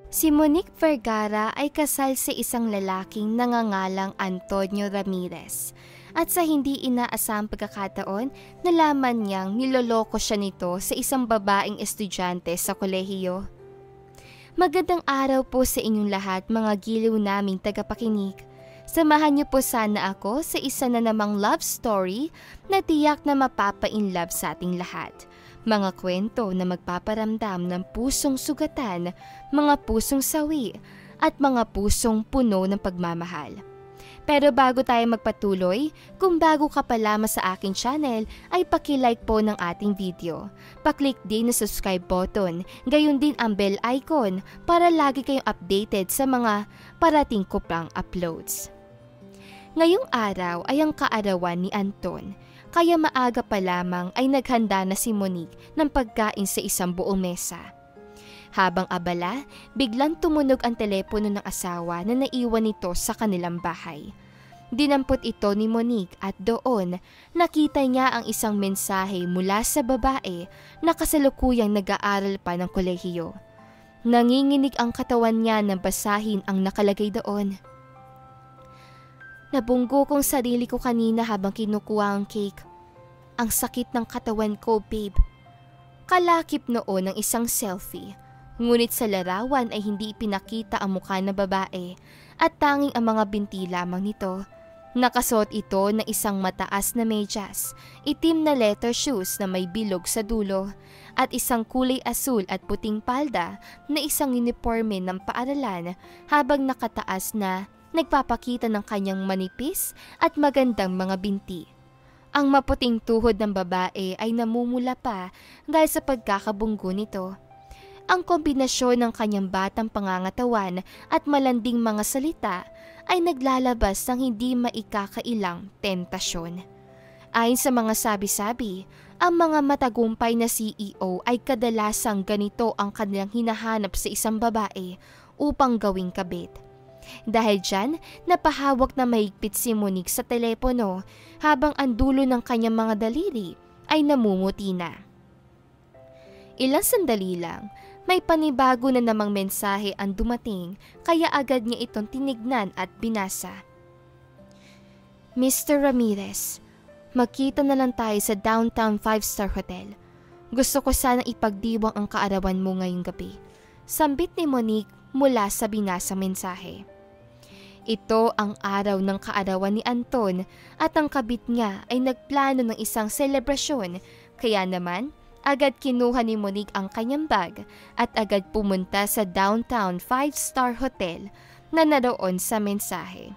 Si Monique Vergara ay kasal sa isang lalaking nangangalang Antonio Ramirez. At sa hindi inaasahang pagkakataon, nalaman niyang niloloko siya nito sa isang babaeng estudyante sa kolehiyo. Magandang araw po sa inyong lahat, mga giliw naming tagapakinig. Samahan niyo po sana ako sa isa na namang love story na tiyak na mapapa-inlove sa ating lahat. Mga kwento na magpaparamdam ng pusong sugatan, mga pusong sawi, at mga pusong puno ng pagmamahal. Pero bago tayo magpatuloy, kung bago ka pa lamang sa aking channel, ay paki-like po ng ating video. Pa-click din na subscribe button, gayon din ang bell icon para lagi kayong updated sa mga parating ko pang uploads. Ngayong araw ay ang kaarawan ni Anton, kaya maaga pa lamang ay naghanda na si Monique ng pagkain sa isang buong mesa. Habang abala, biglang tumunog ang telepono ng asawa na naiwan nito sa kanilang bahay. Dinampot ito ni Monique at doon nakita niya ang isang mensahe mula sa babae na kasalukuyang nag-aaral pa ng kolehiyo. Nanginginig ang katawan niya nang basahin ang nakalagay doon. Nabunggo kong sarili ko kanina habang kinukuha ang cake. Ang sakit ng katawan ko, babe. Kalakip noon ng isang selfie. Ngunit sa larawan ay hindi ipinakita ang mukha ng babae at tanging ang mga binti lamang nito. Nakasuot ito ng isang mataas na medyas, itim na leather shoes na may bilog sa dulo, at isang kulay asul at puting palda na isang uniforme ng paaralan habang nakataas na nagpapakita ng kanyang manipis at magandang mga binti. Ang maputing tuhod ng babae ay namumula pa dahil sa pagkakabunggo nito. Ang kombinasyon ng kanyang batang pangangatawan at malanding mga salita ay naglalabas ng hindi maikakailang tentasyon. Ayon sa mga sabi-sabi, ang mga matagumpay na CEO ay kadalasang ganito ang kanilang hinahanap sa isang babae upang gawing kabit. Dahil dyan, napahawak na mahigpit si Monique sa telepono habang ang dulo ng kanyang mga daliri ay namumuti na. Ilang sandali lang, may panibago na namang mensahe ang dumating kaya agad niya itong tinignan at binasa. Mr. Ramirez, magkita na lang tayo sa downtown 5-star hotel. Gusto ko sanang ipagdiwang ang kaarawan mo ngayong gabi. Sambit ni Monique mula sa binasang mensahe. Ito ang araw ng kaarawan ni Anton at ang kabit niya ay nagplano ng isang selebrasyon, kaya naman agad kinuha ni Monique ang kanyang bag at agad pumunta sa downtown 5-star hotel na naroon sa mensahe.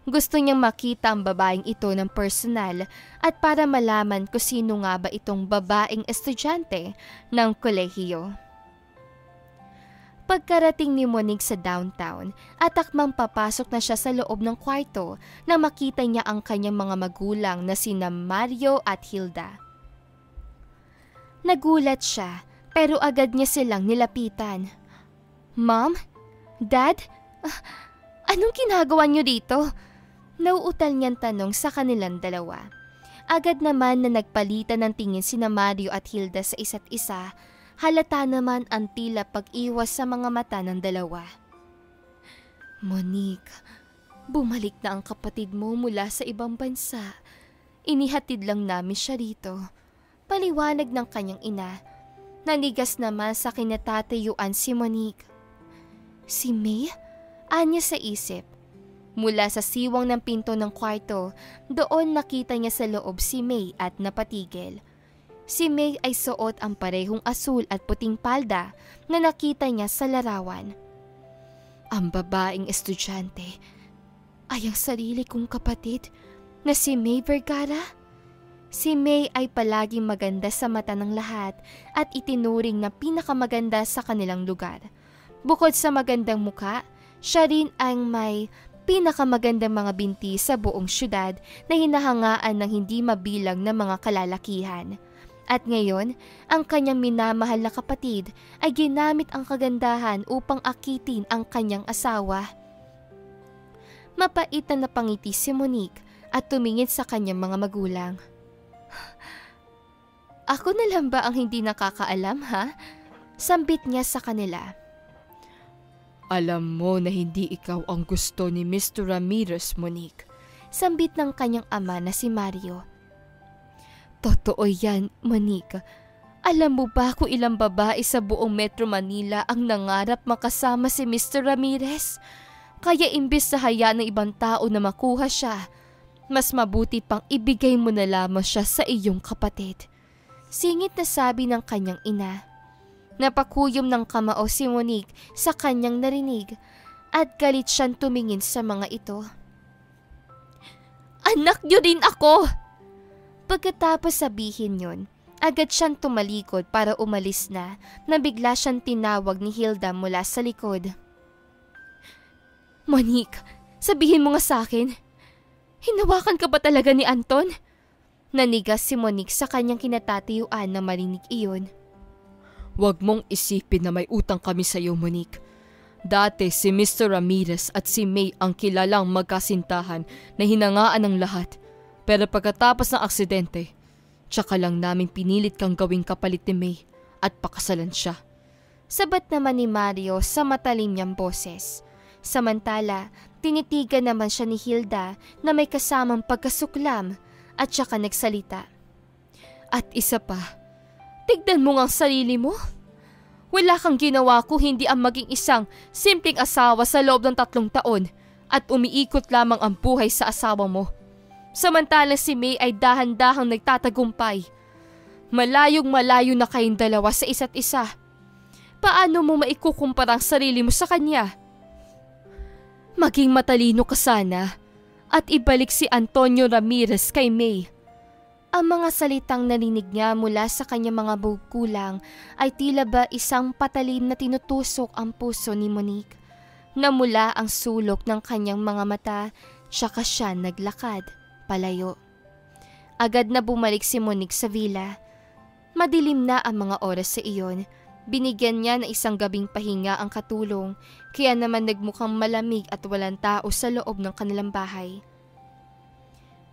Gusto niyang makita ang babaeng ito ng personal at para malaman kung sino nga ba itong babaeng estudyante ng kolehiyo. Pagkarating ni Monique sa downtown at akmang papasok na siya sa loob ng kwarto nang makita niya ang kanyang mga magulang na sina Mario at Hilda. Nagulat siya pero agad niya silang nilapitan. Mom? Dad? Anong ginagawa niyo dito? Nauutal niyang tanong sa kanilang dalawa. Agad naman na nagpalitan ng tingin sina Mario at Hilda sa isa't isa. Halata naman ang tila pag-iwas sa mga mata ng dalawa. Monique, bumalik na ang kapatid mo mula sa ibang bansa. Inihatid lang namin siya rito. Paliwanag ng kanyang ina. Nanigas naman sa kinatatayuan si Monique. Si May? Anya sa isip. Mula sa siwang ng pinto ng kwarto, doon nakita niya sa loob si May at napatigil. Si May ay suot ang parehong asul at puting palda na nakita niya sa larawan. Ang babaeng estudyante ay ang sarili kong kapatid na si May Vergara. Si May ay palaging maganda sa mata ng lahat at itinuring na pinakamaganda sa kanilang lugar. Bukod sa magandang muka, siya rin ang may pinakamagandang mga binti sa buong syudad na hinahangaan ng hindi mabilang na mga kalalakihan. At ngayon, ang kanyang minamahal na kapatid ay ginamit ang kagandahan upang akitin ang kanyang asawa. Mapait na napangiti si Monique at tumingin sa kanyang mga magulang. Ako na lang ba ang hindi nakakaalam, ha? Sambit niya sa kanila. Alam mo na hindi ikaw ang gusto ni Mr. Ramirez, Monique. Sambit ng kanyang ama na si Mario. Totoo yan, Monique. Alam mo ba kung ilang babae sa buong Metro Manila ang nangarap makasama si Mr. Ramirez? Kaya imbes na hayaan ng ibang tao na makuha siya, mas mabuti pang ibigay mo na lamang siya sa iyong kapatid. Singit na sabi ng kanyang ina. Napakuyom ng kamao si Monique sa kanyang narinig at galit siyang tumingin sa mga ito. Anak niyo din ako! Pagkatapos sabihin yon, agad siyang tumalikod para umalis na bigla siyang tinawag ni Hilda mula sa likod. Monique, sabihin mo nga sa akin, hinawakan ka ba talaga ni Anton? Nanigas si Monique sa kanyang kinatatayuan na marinig iyon. Huwag mong isipin na may utang kami sa iyo, Monique. Dati si Mr. Ramirez at si May ang kilalang magkasintahan na hinangaan ng lahat. Pero pagkatapos ng aksidente, tsaka lang namin pinilit kang gawing kapalit ni May at pakasalan siya. Sabat naman ni Mario sa matalim niyang boses. Samantala, tinitigan naman siya ni Hilda na may kasamang pagkasuklam at tsaka nagsalita. At isa pa, tignan mo nga ang sarili mo. Wala kang ginawa kung hindi ang maging isang simpleng asawa sa loob ng 3 taon at umiikot lamang ang buhay sa asawa mo. Samantalang si May ay dahan-dahang nagtatagumpay. Malayong malayo na kayong dalawa sa isa't isa. Paano mo maikukumpara ang sarili mo sa kanya? Maging matalino ka sana at ibalik si Antonio Ramirez kay May. Ang mga salitang narinig niya mula sa kanyang mga bugkulang ay tila ba isang patalim na tinutusok ang puso ni Monique. Namula ang sulok ng kanyang mga mata, tsaka siya naglakad, palayo. Agad na bumalik si Monique sa villa. Madilim na ang mga oras sa iyon. Binigyan niya ng isang gabing pahinga ang katulong, kaya naman nagmukhang malamig at walang tao sa loob ng kanilang bahay.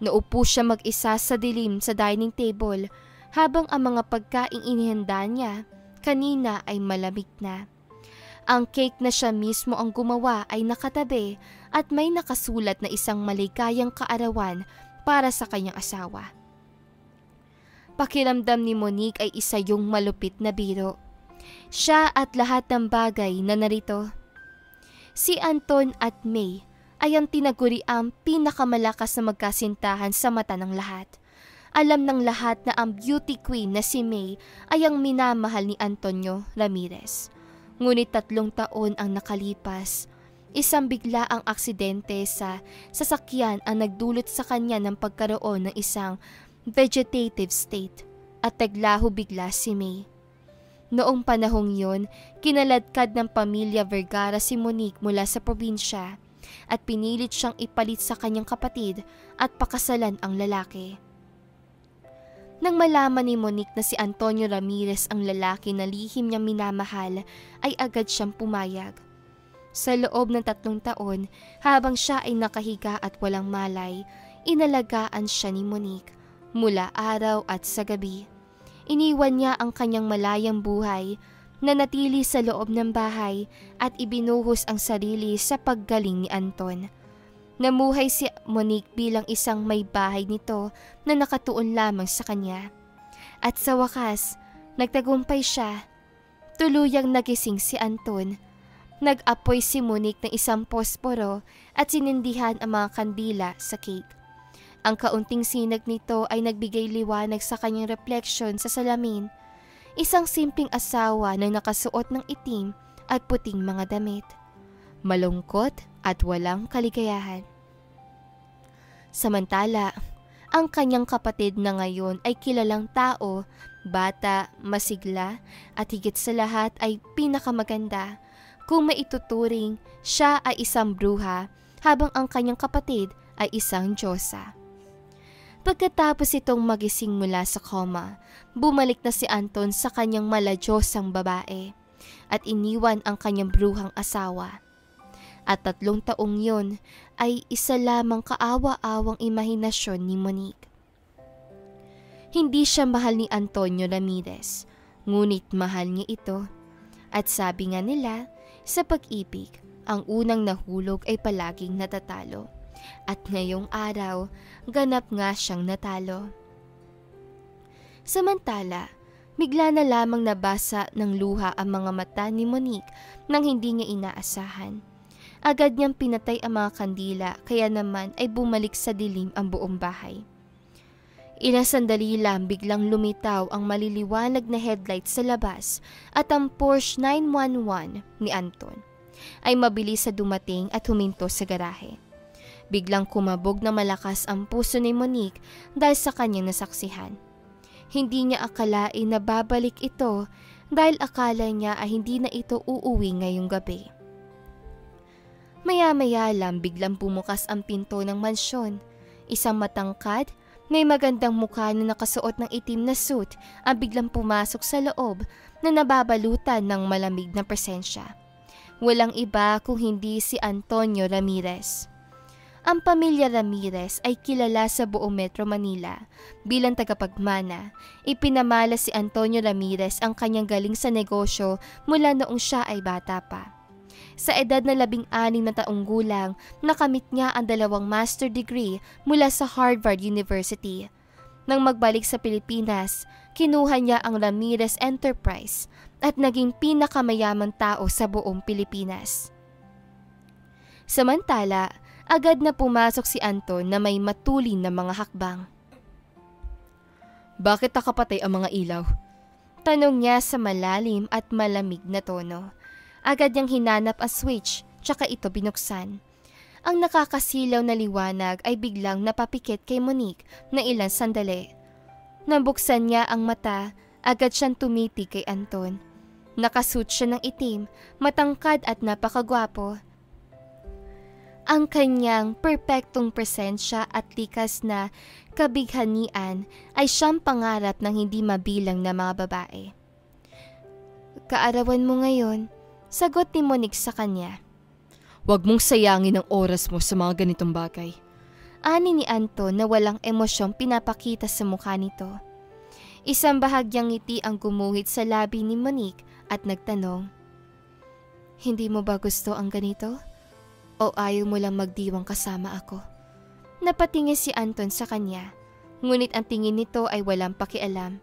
Naupo siya mag-isa sa dilim sa dining table habang ang mga pagkaing inihanda niya kanina ay malamig na. Ang cake na siya mismo ang gumawa ay nakatabi at may nakasulat na isang maligayang kaarawan para sa kanyang asawa. Pakiramdam ni Monique ay isa yung malupit na biro. Siya at lahat ng bagay na narito. Si Anton at May ay ang tinaguriang pinakamalakas na magkasintahan sa mata ng lahat. Alam ng lahat na ang beauty queen na si May ay ang minamahal ni Antonio Ramirez. Ngunit 3 taon ang nakalipas. Isang bigla ang aksidente sa sasakyan ang nagdulot sa kanya ng pagkaroon ng isang vegetative state at naglaho bigla si May. Noong panahong yon, kinaladkad ng pamilya Vergara si Monique mula sa probinsya at pinilit siyang ipalit sa kanyang kapatid at pakasalan ang lalaki. Nang malaman ni Monique na si Antonio Ramirez ang lalaki na lihim niyang minamahal, ay agad siyang pumayag. Sa loob ng 3 taon, habang siya ay nakahiga at walang malay, inalagaan siya ni Monique mula araw at sa gabi. Iniwan niya ang kanyang malayang buhay, nanatili sa loob ng bahay at ibinuhos ang sarili sa paggaling ni Anton. Namuhay si Monique bilang isang may bahay nito na nakatuon lamang sa kanya. At sa wakas, nagtagumpay siya. Tuluyang nagising si Anton. Nag-apoy si Monique ng isang posporo at sinindihan ang mga kandila sa cake. Ang kaunting sinag nito ay nagbigay liwanag sa kanyang refleksyon sa salamin. Isang simpleng asawa na nakasuot ng itim at puting mga damit. Malungkot at walang kaligayahan. Samantala, ang kanyang kapatid na ngayon ay kilalang tao, bata, masigla at higit sa lahat ay pinakamaganda. Kung maituturing, siya ay isang bruha habang ang kanyang kapatid ay isang diyosa. Pagkatapos itong magising mula sa coma, bumalik na si Anton sa kanyang maladyosang babae at iniwan ang kanyang bruhang asawa. At 3 taong yon ay isa lamang kaawa-awang imahinasyon ni Monique. Hindi siya mahal ni Antonio Ramirez, ngunit mahal niya ito. At sabi nga nila, Sa pag-ibig, ang unang nahulog ay palaging natatalo. At ngayong araw, ganap nga siyang natalo. Samantala, bigla na lamang nabasa ng luha ang mga mata ni Monique nang hindi niya inaasahan. Agad niyang pinatay ang mga kandila kaya naman ay bumalik sa dilim ang buong bahay. Ilang sandali lang biglang lumitaw ang maliliwanag na headlight sa labas at ang Porsche 911 ni Anton ay mabilis sa dumating at huminto sa garahe. Biglang kumabog na malakas ang puso ni Monique dahil sa kanyang nasaksihan. Hindi niya akalain na babalik ito dahil akala niya ay hindi na ito uuwi ngayong gabi. Maya-maya lang biglang bumukas ang pinto ng mansyon. Isang matangkad, may magandang mukha na nakasuot ng itim na suit ang biglang pumasok sa loob na nababalutan ng malamig na presensya. Walang iba kung hindi si Antonio Ramirez. Ang pamilya Ramirez ay kilala sa buong Metro Manila bilang tagapagmana. Ipinamala si Antonio Ramirez ang kanyang galing sa negosyo mula noong siya ay bata pa. Sa edad na 16 na taong gulang, nakamit niya ang 2 master degree mula sa Harvard University. Nang magbalik sa Pilipinas, kinuha niya ang Ramirez Enterprise at naging pinakamayamang tao sa buong Pilipinas. Samantala, agad na pumasok si Anton na may matulin na mga hakbang. Bakit nakapatay ang mga ilaw? Tanong niya sa malalim at malamig na tono. Agad niyang hinanap ang switch, tsaka ito binuksan. Ang nakakasilaw na liwanag ay biglang napapikit kay Monique na ilang sandali. Nang buksan niya ang mata, agad siyang tumiti kay Anton. Nakasuot siya ng itim, matangkad at napakagwapo. Ang kanyang perpektong presensya at likas na kabighanian ay siyang pangarap ng hindi mabilang na mga babae. Kaarawan mo ngayon, sagot ni Monique sa kanya. Huwag mong sayangin ang oras mo sa mga ganitong bagay. Ani ni Anton na walang emosyong pinapakita sa mukha nito. Isang bahagyang ngiti ang gumuhit sa labi ni Monique at nagtanong, "Hindi mo ba gusto ang ganito? O ayaw mo lang magdiwang kasama ako?" Napatingin si Anton sa kanya, ngunit ang tingin nito ay walang pakialam.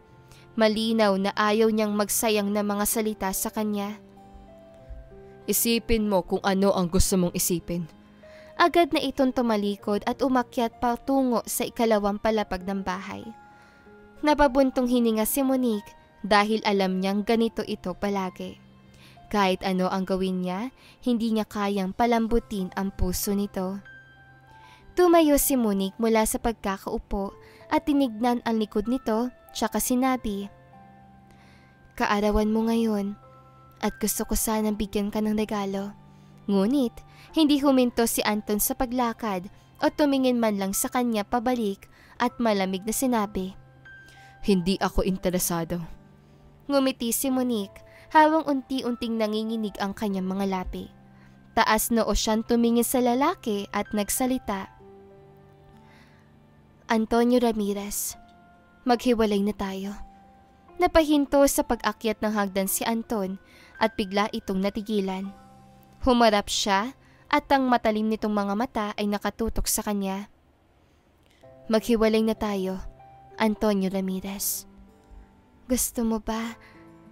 Malinaw na ayaw niyang magsayang ng mga salita sa kanya. Isipin mo kung ano ang gusto mong isipin. Agad na itong tumalikod at umakyat patungo sa 2 palapag ng bahay. Napabuntong hininga si Monique dahil alam niyang ganito ito palagi. Kahit ano ang gawin niya, hindi niya kayang palambutin ang puso nito. Tumayo si Monique mula sa pagkakaupo at tinignan ang likod nito, tsaka sinabi, "Kaarawan mo ngayon at gusto ko sanang bigyan ka ng regalo." Ngunit, hindi huminto si Anton sa paglakad o tumingin man lang sa kanya pabalik at malamig na sinabi, "Hindi ako interesado." Ngumiti si Monique habang unti-unting nanginginig ang kanyang mga labi. Taas noo siyang tumingin sa lalaki at nagsalita, "Antonio Ramirez, maghiwalay na tayo." Napahinto sa pag-akyat ng hagdan si Anton at bigla itong natigilan. Humarap siya at ang matalim nitong mga mata ay nakatutok sa kanya. "Maghiwalay na tayo, Antonio Ramirez. Gusto mo ba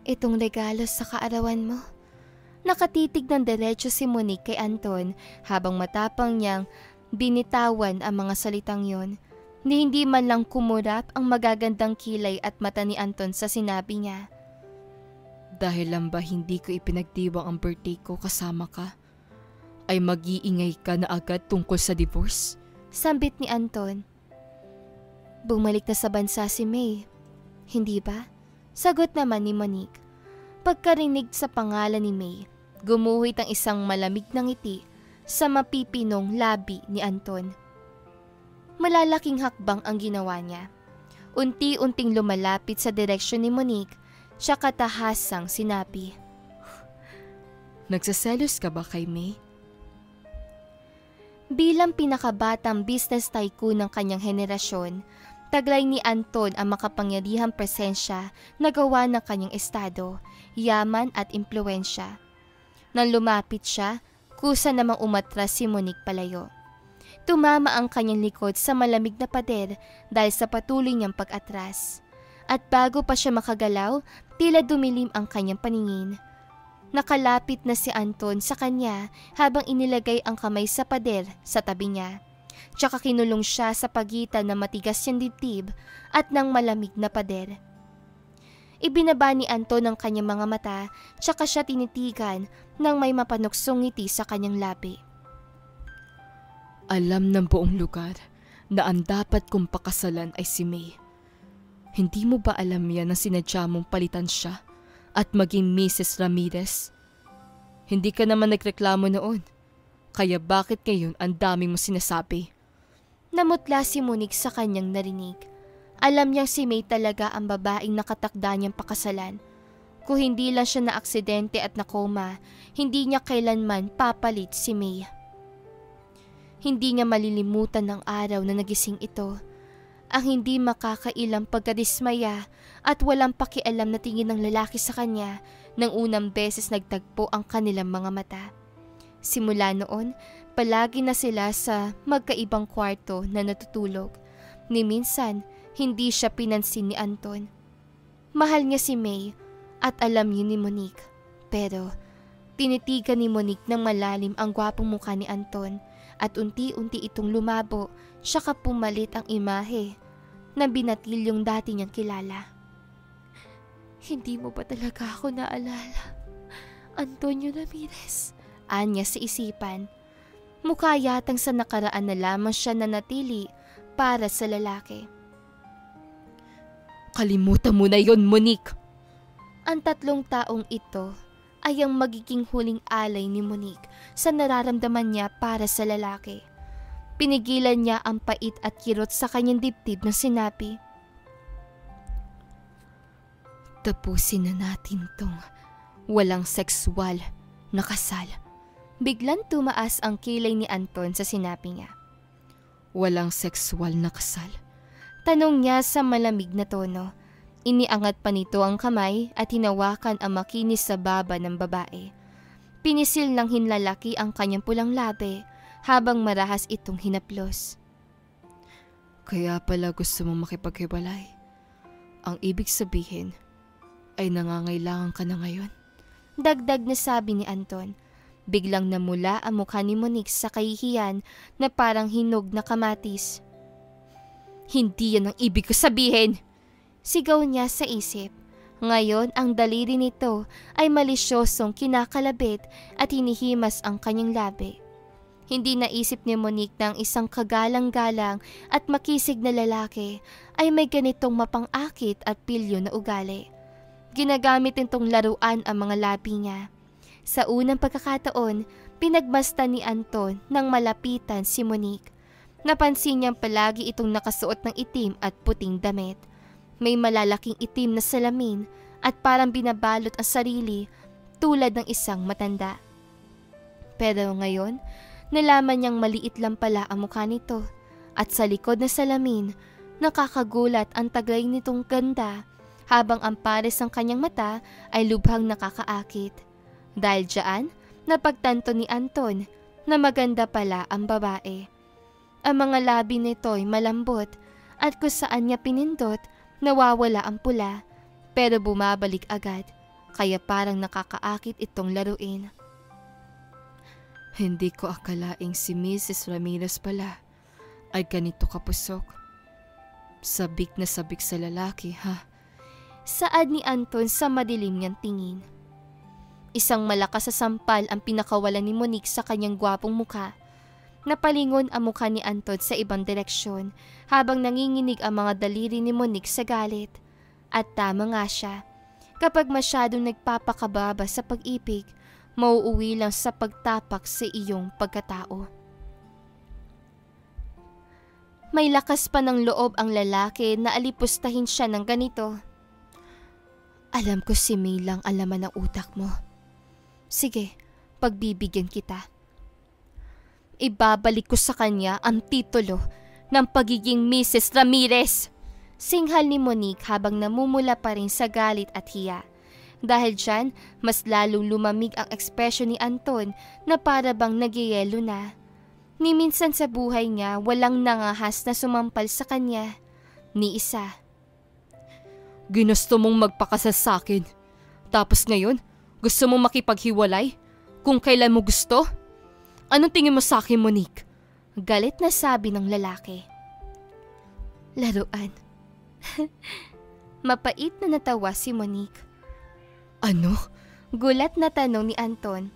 itong regalo sa kaarawan mo?" Nakatitig ng diretso si Monique kay Anton habang matapang niyang binitawan ang mga salitang yon. Hindi man lang kumurap ang magagandang kilay at mata ni Anton sa sinabi niya. "Dahil lang ba hindi ko ipinagdiwang ang birthday ko kasama ka, ay mag-iingay ka na agad tungkol sa divorce?" Sambit ni Anton. "Bumalik na sa bansa si May, hindi ba?" Sagot naman ni Monique. Pagkarinig sa pangalan ni May, gumuhit ang isang malamig na ngiti sa mapipinong labi ni Anton. Malalaking hakbang ang ginawa niya. Unti-unting lumalapit sa direksyon ni Monique, tsaka tahasang sinabi, "Nagsaselos ka ba kay May?" Bilang pinakabatang business tycoon ng kanyang henerasyon, taglay ni Anton ang makapangyarihang presensya na gawa ng kanyang estado, yaman at impluensya. Nang lumapit siya, kusa namang umatras si Monique palayo. Tumama ang kanyang likod sa malamig na pader dahil sa patuloy niyang pag-atras. At bago pa siya makagalaw, tila dumilim ang kanyang paningin. Nakalapit na si Anton sa kanya habang inilagay ang kamay sa pader sa tabi niya. Tsaka kinulong siya sa pagitan ng matigas niyang dibdib at ng malamig na pader. Ibinaba ni Anton ang kanyang mga mata tsaka siya tinitigan nang may mapanuksong ngiti sa kanyang labi. Alam ng buong lugar na ang dapat kong pakasalan ay si May. Hindi mo ba alam yan na sinadya mong palitan siya at maging Mrs. Ramirez? Hindi ka naman nagreklamo noon, kaya bakit ngayon ang daming mo sinasabi? Namutla si Monique sa kanyang narinig. Alam niyang si May talaga ang babaeng nakatakda niyang pakasalan. Kung hindi lang siya na aksidente at nakoma, hindi niya kailanman papalit si May. Hindi niya malilimutan ng araw na nagising ito. Ang hindi makakailang pagkadismaya at walang pakialam na tingin ng lalaki sa kanya nang unang beses nagtagpo ang kanilang mga mata. Simula noon, palagi na sila sa magkaibang kwarto na natutulog. Ni minsan, hindi siya pinansin ni Anton. Mahal niya si May at alam niya ni Monique. Pero tinitigan ni Monique ng malalim ang gwapong mukha ni Anton at unti-unti itong lumabo saka pumalit ang imahe na binatil yung dati niyang kilala. Hindi mo ba talaga ako naalala, Antonio Ramirez? Anya sa isipan. Mukha yatang sa nakaraan na lamang siya nanatili para sa lalaki. Kalimutan mo na yon, Monique! Ang 3 taong ito ay ang magiging huling alay ni Monique sa nararamdaman niya para sa lalaki. Pinigilan niya ang pait at kirot sa kanyang dibdib na sinabi, "Tapusin na natin tong walang sexual na kasal." Biglang tumaas ang kilay ni Anton sa sinabi niya. Walang sexual na kasal? Tanong niya sa malamig na tono. Iniangat pa nito ang kamay at hinawakan ang makinis sa baba ng babae. Pinisil ng hinlalaki ang kanyang pulang labi habang marahas itong hinaplos. Kaya pala gusto mong makipaghiwalay. Ang ibig sabihin ay nangangailangan ka na ngayon? Dagdag na sabi ni Anton. Biglang namula ang mukha ni Monique sa kahihiyan na parang hinog na kamatis. Hindi yan ang ibig ko sabihin! Sigaw niya sa isip. Ngayon ang daliri nito ay malisyosong kinakalabit at hinihimas ang kanyang labi. Hindi naisip ni Monique na ang isang kagalang-galang at makisig na lalaki ay may ganitong mapang-akit at pilyo na ugali. Ginagamit nitong laruan ang mga labi niya. Sa unang pagkakataon, pinagmasdan ni Anton nang malapitan si Monique. Napansin niyang palagi itong nakasuot ng itim at puting damit. May malalaking itim na salamin at parang binabalot ang sarili tulad ng isang matanda. Pero ngayon, nalaman niyang maliit lang pala ang mukha nito at sa likod na salamin, nakakagulat ang taglay nitong ganda habang ang pares ng kanyang mata ay lubhang nakakaakit. Dahil diyan, napagtanto ni Anton na maganda pala ang babae. Ang mga labi nito ay malambot at kung saan niya pinindot, nawawala ang pula pero bumabalik agad kaya parang nakakaakit itong laruin. Hindi ko akalaing si Mrs. Ramirez pala ay ganito kapusok. Sabik na sabik sa lalaki, ha? Saad ni Anton sa madilim niyang tingin. Isang malakas sa sampal ang pinakawalan ni Monique sa kanyang gwapong mukha. Napalingon ang mukha ni Anton sa ibang direksyon habang nanginginig ang mga daliri ni Monique sa galit. At tama nga siya. Kapag masyadong nagpapakababa sa pag-ibig, mauuwi lang sa pagtapak sa iyong pagkatao. May lakas pa ng loob ang lalaki na alipustahin siya ng ganito. Alam ko si May lang ang laman ng utak mo. Sige, pagbibigyan kita. Ibabalik ko sa kanya ang titulo ng pagiging Mrs. Ramirez. Singhal ni Monique habang namumula pa rin sa galit at hiya. Dahil dyan, mas lalong lumamig ang ekspresyon ni Anton na para bang nagyayelo na. Ni minsan sa buhay niya, walang nangahas na sumampal sa kanya. Ni isa. Ginusto mong magpakasal sa akin. Tapos ngayon, gusto mong makipaghiwalay? Kung kailan mo gusto? Anong tingin mo sa akin, Monique? Galit na sabi ng lalaki. Laruan. Mapait na natawa si Monique. Ano? Gulat na tanong ni Anton.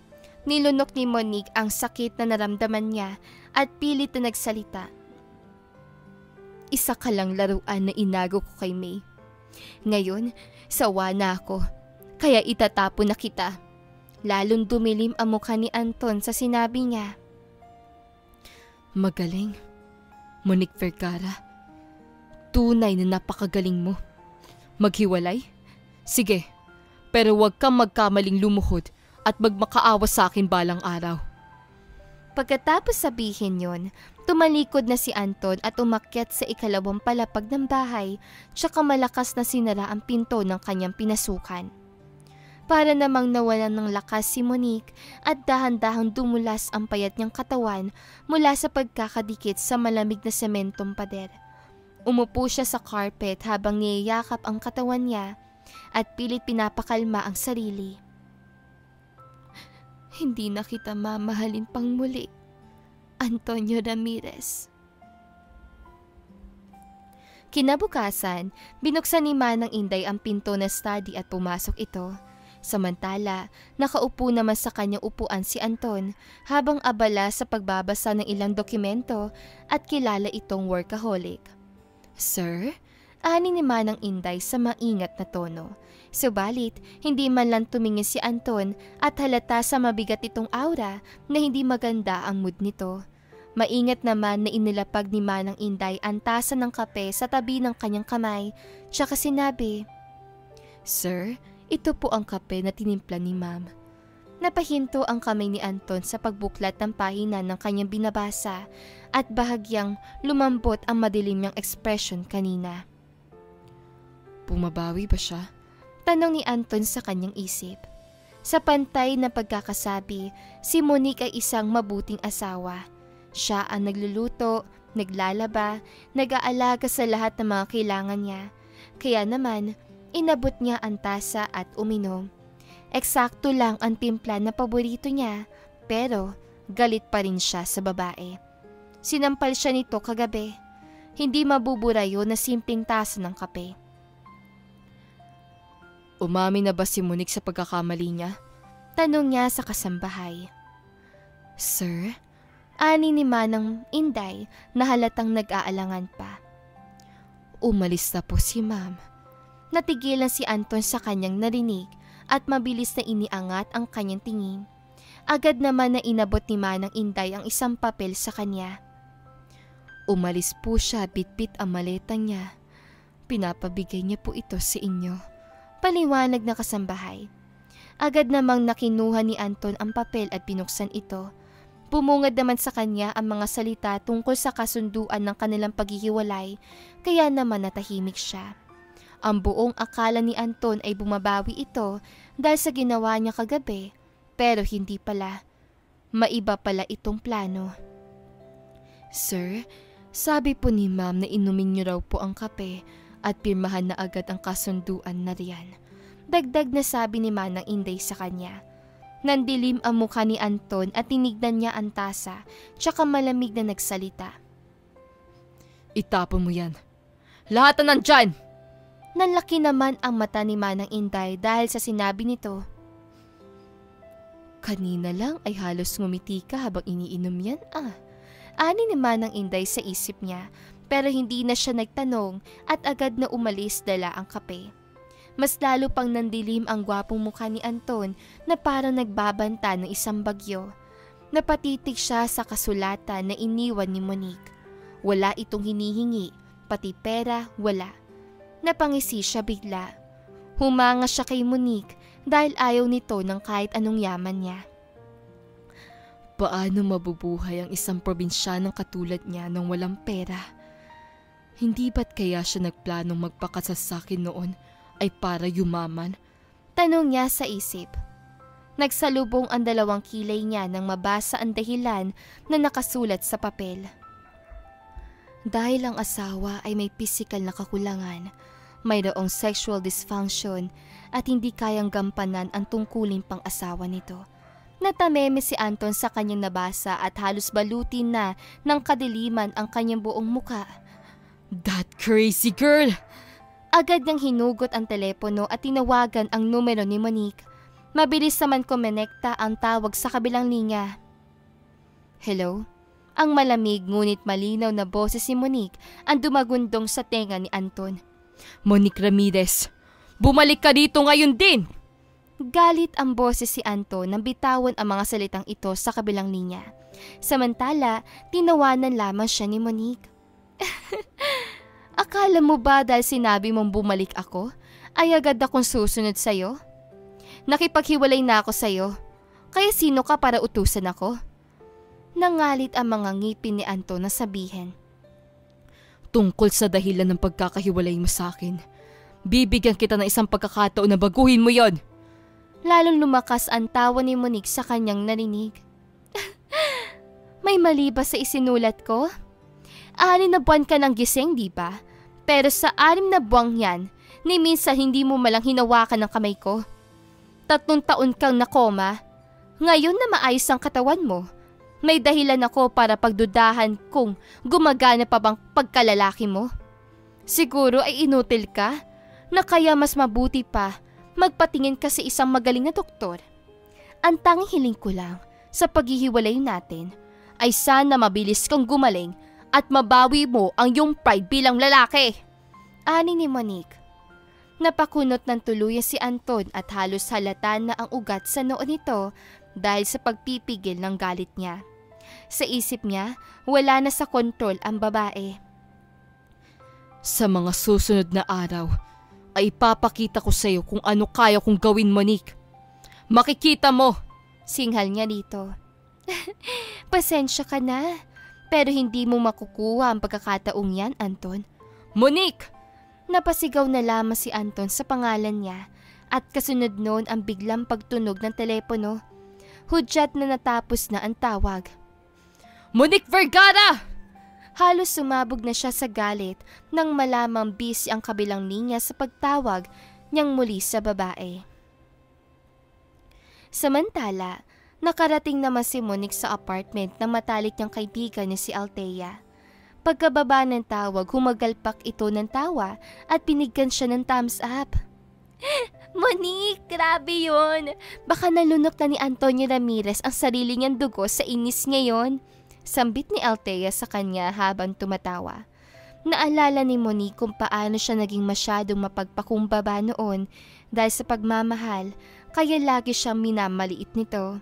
Nilunok ni Monique ang sakit na naramdaman niya at pilit na nagsalita. Isa ka lang laruan na inago ko kay May. Ngayon, sawa na ako. Kaya itatapon na kita. Lalong dumilim ang mukha ni Anton sa sinabi niya. Magaling. Monique Vergara. Tunay na napakagaling mo. Maghiwalay? Sige, pero huwag kang magkamaling lumuhod at magmakaawa sa akin balang araw. Pagkatapos sabihin yon, tumalikod na si Anton at umakyat sa ikalawang palapag ng bahay tsaka malakas na sinara ang pinto ng kanyang pinasukan. Para namang nawalan ng lakas si Monique at dahan-dahang dumulas ang payat niyang katawan mula sa pagkakadikit sa malamig na sementong pader. Umupo siya sa carpet habang niyayakap ang katawan niya at pilit pinapakalma ang sarili. Hindi na kita mamahalin pang muli, Antonio Ramirez. Kinabukasan, binuksan ni Manang Inday ang pinto na study at pumasok ito. Samantala, nakaupo naman sa kanyang upuan si Anton habang abala sa pagbabasa ng ilang dokumento at kilala itong workaholic. Sir? Ani ni Manang Inday sa maingat na tono. Subalit, hindi man lang tumingin si Anton at halata sa mabigat itong aura na hindi maganda ang mood nito. Maingat naman na inilapag ni Manang Inday ang tasa ng kape sa tabi ng kanyang kamay, tsaka sinabi, Sir, ito po ang kape na tinimpla ni Ma'am. Napahinto ang kamay ni Anton sa pagbuklat ng pahina ng kanyang binabasa at bahagyang lumambot ang madilim niyang ekspresyon kanina. Pumabawi ba siya? Tanong ni Anton sa kanyang isip. Sa pantay na pagkakasabi, si Monique ay isang mabuting asawa. Siya ang nagluluto, naglalaba, nag-aalaga sa lahat ng mga kailangan niya. Kaya naman, inabot niya ang tasa at uminom. Eksakto lang ang timpla na paborito niya, pero galit pa rin siya sa babae. Sinampal siya nito kagabi. Hindi mabubura yun na simpleng tasa ng kape. Umami na ba si Monique sa pagkakamali niya? Tanong niya sa kasambahay. Sir? Ani ni Manang Inday na halatang nag-aalangan pa. Umalis na po si Ma'am. Natigilan si Anton sa kanyang narinig at mabilis na iniangat ang kanyang tingin. Agad naman na inabot ni Manang Inday ang isang papel sa kanya. Umalis po siya, bitbit ang maleta niya. Pinapabigay niya po ito sa inyo. Paliwanag na kasambahay. Agad namang nakinuha ni Anton ang papel at binuksan ito. Bumungad naman sa kanya ang mga salita tungkol sa kasunduan ng kanilang paghihiwalay, kaya naman natahimik siya. Ang buong akala ni Anton ay bumabawi ito dahil sa ginawa niya kagabi, pero hindi pala. Maiba pala itong plano. Sir, sabi po ni Ma'am na inumin niyo raw po ang kape at pirmahan na agad ang kasunduan na riyan. Dagdag na sabi ni Manang Inday sa kanya. Nandilim ang mukha ni Anton at tinignan niya ang tasa, tsaka malamig na nagsalita. Itapon mo yan. Lahat na nandyan! Nanlaki naman ang mata ni Manang Inday dahil sa sinabi nito. Kanina lang ay halos ngumiti ka habang iniinom yan Ani ni Manang Inday sa isip niya, pero hindi na siya nagtanong at agad na umalis dala ang kape. Mas lalo pang nandilim ang gwapong mukha ni Anton na parang nagbabanta ng isang bagyo. Napatitig siya sa kasulatan na iniwan ni Monique. Wala itong hinihingi, pati pera wala. Napangisi siya bigla. Humanga siya kay Monique dahil ayaw nito ng kahit anong yaman niya. Paano mabubuhay ang isang probinsyanong katulad niya nang walang pera? Hindi ba't kaya siya nagplanong magpakasal sa akin noon ay para yumaman? Tanong niya sa isip. Nagsalubong ang dalawang kilay niya nang mabasa ang dahilan na nakasulat sa papel. Dahil ang asawa ay may pisikal na kakulangan, mayroong sexual dysfunction at hindi kayang gampanan ang tungkulin pang asawa nito. Natameme si Anton sa kanyang nabasa at halos balutin na ng kadiliman ang kanyang buong muka. That crazy girl! Agad niyang hinugot ang telepono at tinawagan ang numero ni Monique. Mabilis naman kumonekta ang tawag sa kabilang linya. Hello? Ang malamig ngunit malinaw na boses ni Monique ang dumagundong sa tenga ni Anton. Monique Ramirez, bumalik ka dito ngayon din! Galit ang boses si Anton nang bitawan ang mga salitang ito sa kabilang linya. Samantala, tinawanan lamang siya ni Monique. Akala mo ba dahil sinabi mong bumalik ako, ay agad akong susunod sa'yo? Nakipaghiwalay na ako sa'yo, kaya sino ka para utusan ako? Nangalit ang mga ngipin ni Anton na sabihin. Tungkol sa dahilan ng pagkakahiwalay mo sa akin, bibigyan kita ng isang pagkakataon na baguhin mo yon. Lalong lumakas ang tawa ni Monique sa kanyang narinig. May mali ba sa isinulat ko? 6 na buwan ka ng gising, di ba? Pero sa 6 na buwang yan, ni minsan hindi mo malang hinawakan ng kamay ko. 3 taon kang nakoma. Ngayon na maayos ang katawan mo, may dahilan ako para pagdudahan kung gumagana pa bang pagkalalaki mo. Siguro ay inutil ka, na kaya mas mabuti pa magpatingin ka sa isang magaling na doktor. Ang tanging hiling ko lang sa paghihiwalay natin ay sana mabilis kang gumaling at mabawi mo ang iyong pride bilang lalaki. Ani ni Monique. Napakunot ng tuluyan si Anton at halos halata na ang ugat sa noo nito dahil sa pagpipigil ng galit niya. Sa isip niya, wala na sa kontrol ang babae. Sa mga susunod na araw, ay ipapakita ko sa iyo kung ano kaya kong gawin, Monique. Makikita mo! Singhal niya dito. Pasensya ka na, pero hindi mo makukuha ang pagkakataong yan, Anton. Monique! Napasigaw na lamang si Anton sa pangalan niya at kasunod noon ang biglang pagtunog ng telepono. Hudyat na natapos na ang tawag. Monique Vergara! Halos sumabog na siya sa galit nang malamang busy ang kabilang linya sa pagtawag niyang muli sa babae. Samantala, nakarating naman si Monique sa apartment ng matalik niyang kaibigan ni si Althea. Pagkababa ng tawag, humagalpak ito ng tawa at pinigyan siya ng thumbs up. Monique, grabe yun! Baka nalunok na ni Antonio Ramirez ang sarili niyang dugo sa inis ngayon. Sambit ni Althea sa kanya habang tumatawa. Naalala ni Monique kung paano siya naging masyadong mapagpakumbaba noon dahil sa pagmamahal, kaya lagi siyang minamaliit nito.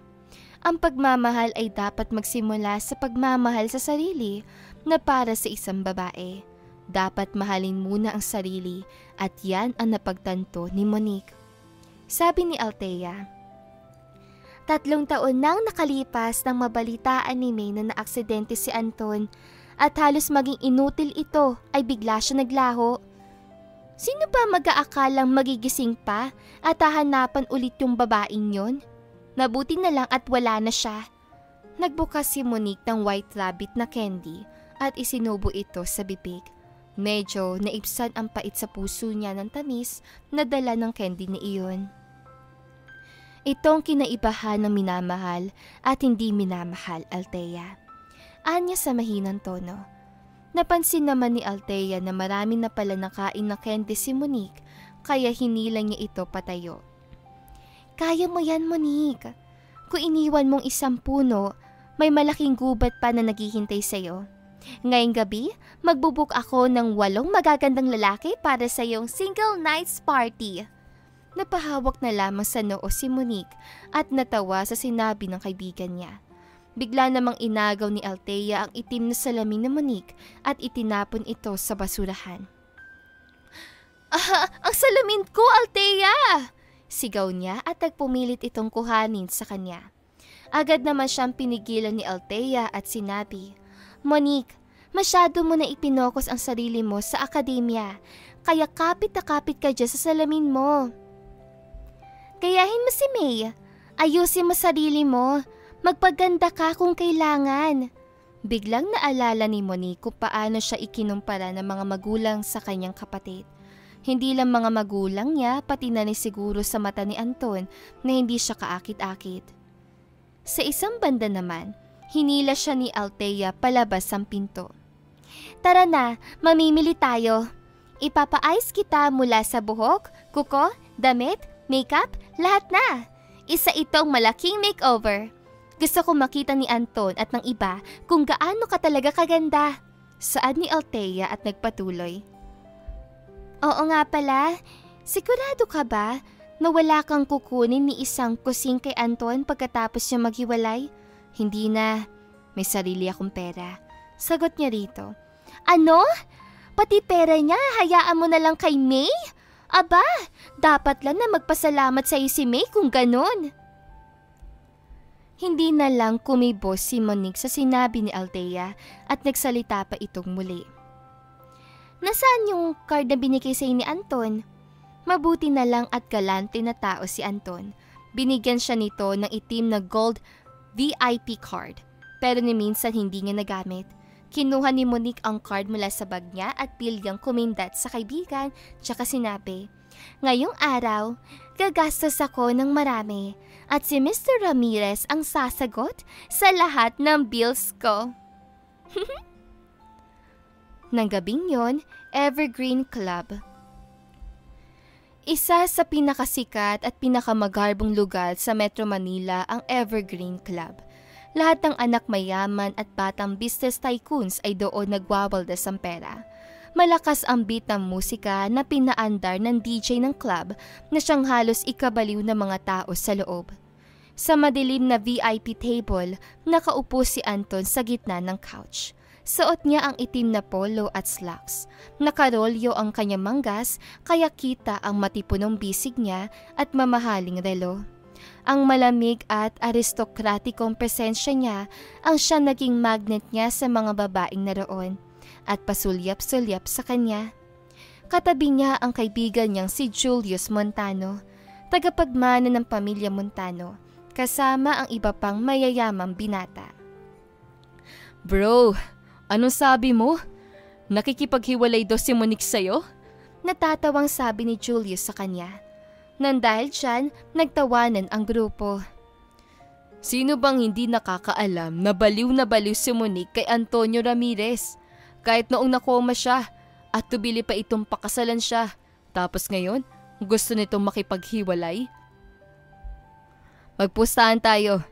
Ang pagmamahal ay dapat magsimula sa pagmamahal sa sarili na para sa isang babae. Dapat mahalin muna ang sarili at yan ang napagtanto ni Monique. Sabi ni Althea, 3 taon nang nakalipas nang mabalitaan ni May na naaksidente si Anton at halos maging inutil ito ay bigla siya naglaho. Sino ba mag-aakalang magigising pa at hahanapan ulit yung babaeng yon? Nabuti na lang at wala na siya. Nagbukas si Monique ng white rabbit na candy at isinubo ito sa bibig. Medyo naibsan ang pait sa puso niya ng tamis na dala ng candy na iyon. Itong kinaibahan ng minamahal at hindi minamahal, Althea. Anya sa mahinang tono. Napansin naman ni Althea na marami na pala nakain na candy si Monique kaya hinilang niya ito patayo. Kaya mo yan, Monique. Kung iniwan mong isang puno, may malaking gubat pa na naghihintay sa'yo. Ngayong gabi, magbubuk ako ng 8 magagandang lalaki para sa iyong single nights party. Napahawak na lamang sa noo si Monique at natawa sa sinabi ng kaibigan niya. Bigla namang inagaw ni Althea ang itim na salamin ni Monique at itinapon ito sa basurahan. Ang salamin ko, Althea! Sigaw niya at nagpumilit itong kuhanin sa kanya. Agad naman siyang pinigilan ni Althea at sinabi, Monique, masyado mo na ipinokos ang sarili mo sa akademya, kaya kapit na kapit ka dyan sa salamin mo. Gayahin mo si May. Ayusin mo sarili mo. Magpaganda ka kung kailangan. Biglang naalala ni Monique kung paano siya ikinumpara ng mga magulang sa kanyang kapatid. Hindi lang mga magulang niya, pati na ni siguro sa mata ni Anton na hindi siya kaakit-akit. Sa isang banda naman, hinila siya ni Althea palabas ang pinto. Tara na, mamimili tayo. Ipapa-ice kita mula sa buhok, kuko, damit, makeup, lahat na. Isa itong malaking makeover. Gusto kong makita ni Anton at ng iba kung gaano ka talaga kaganda. Saad ni Althea at nagpatuloy. Oo nga pala, sigurado ka ba na wala kang kukunin ni isang kusing kay Anton pagkatapos niya maghiwalay? Hindi na, may sarili akong pera. Sagot niya rito. Ano? Pati pera niya, hayaan mo na lang kay May? Aba, dapat lang na magpasalamat sa iyo si May kung ganon. Hindi na lang kumibos si Monique sa sinabi ni Althea at nagsalita pa itong muli. Nasaan yung card na binigay sa ni Anton? Mabuti na lang at galante na tao si Anton. Binigyan siya nito ng itim na gold VIP card, pero ni minsan hindi niya nagamit. Kinuha ni Monique ang card mula sa bag niya at pilyang kumindat sa kaibigan, tsaka sinabi, ngayong araw, gagastos ako ng marami at si Mr. Ramirez ang sasagot sa lahat ng bills ko. Nang gabing yon, Evergreen Club. Isa sa pinakasikat at pinakamagarbong lugar sa Metro Manila ang Evergreen Club. Lahat ng anak mayaman at batang business tycoons ay doon nagwawaldas ang pera. Malakas ang beat ng musika na pinaandar ng DJ ng club na siyang halos ikabaliw ng mga tao sa loob. Sa madilim na VIP table, nakaupo si Anton sa gitna ng couch. Suot niya ang itim na polo at slacks. Nakarolyo ang kanyang manggas kaya kita ang matipunong bisig niya at mamahaling relo. Ang malamig at aristokratikong presensya niya ang siya naging magnet niya sa mga babaeng naroon at pasulyap-sulyap sa kanya. Katabi niya ang kaibigan niyang si Julius Montano, tagapagmana ng pamilya Montano, kasama ang iba pang mayayamang binata. Bro, anong sabi mo? Nakikipaghiwalay daw si Monique sa'yo? Natatawang sabi ni Julius sa kanya. Nang dahil dyan, nagtawanan ang grupo. Sino bang hindi nakakaalam na baliw si Monique kay Antonio Ramirez? Kahit noong nakoma siya at tubili pa itong pakasalan siya. Tapos ngayon, gusto nitong makipaghiwalay? Magpustahan tayo.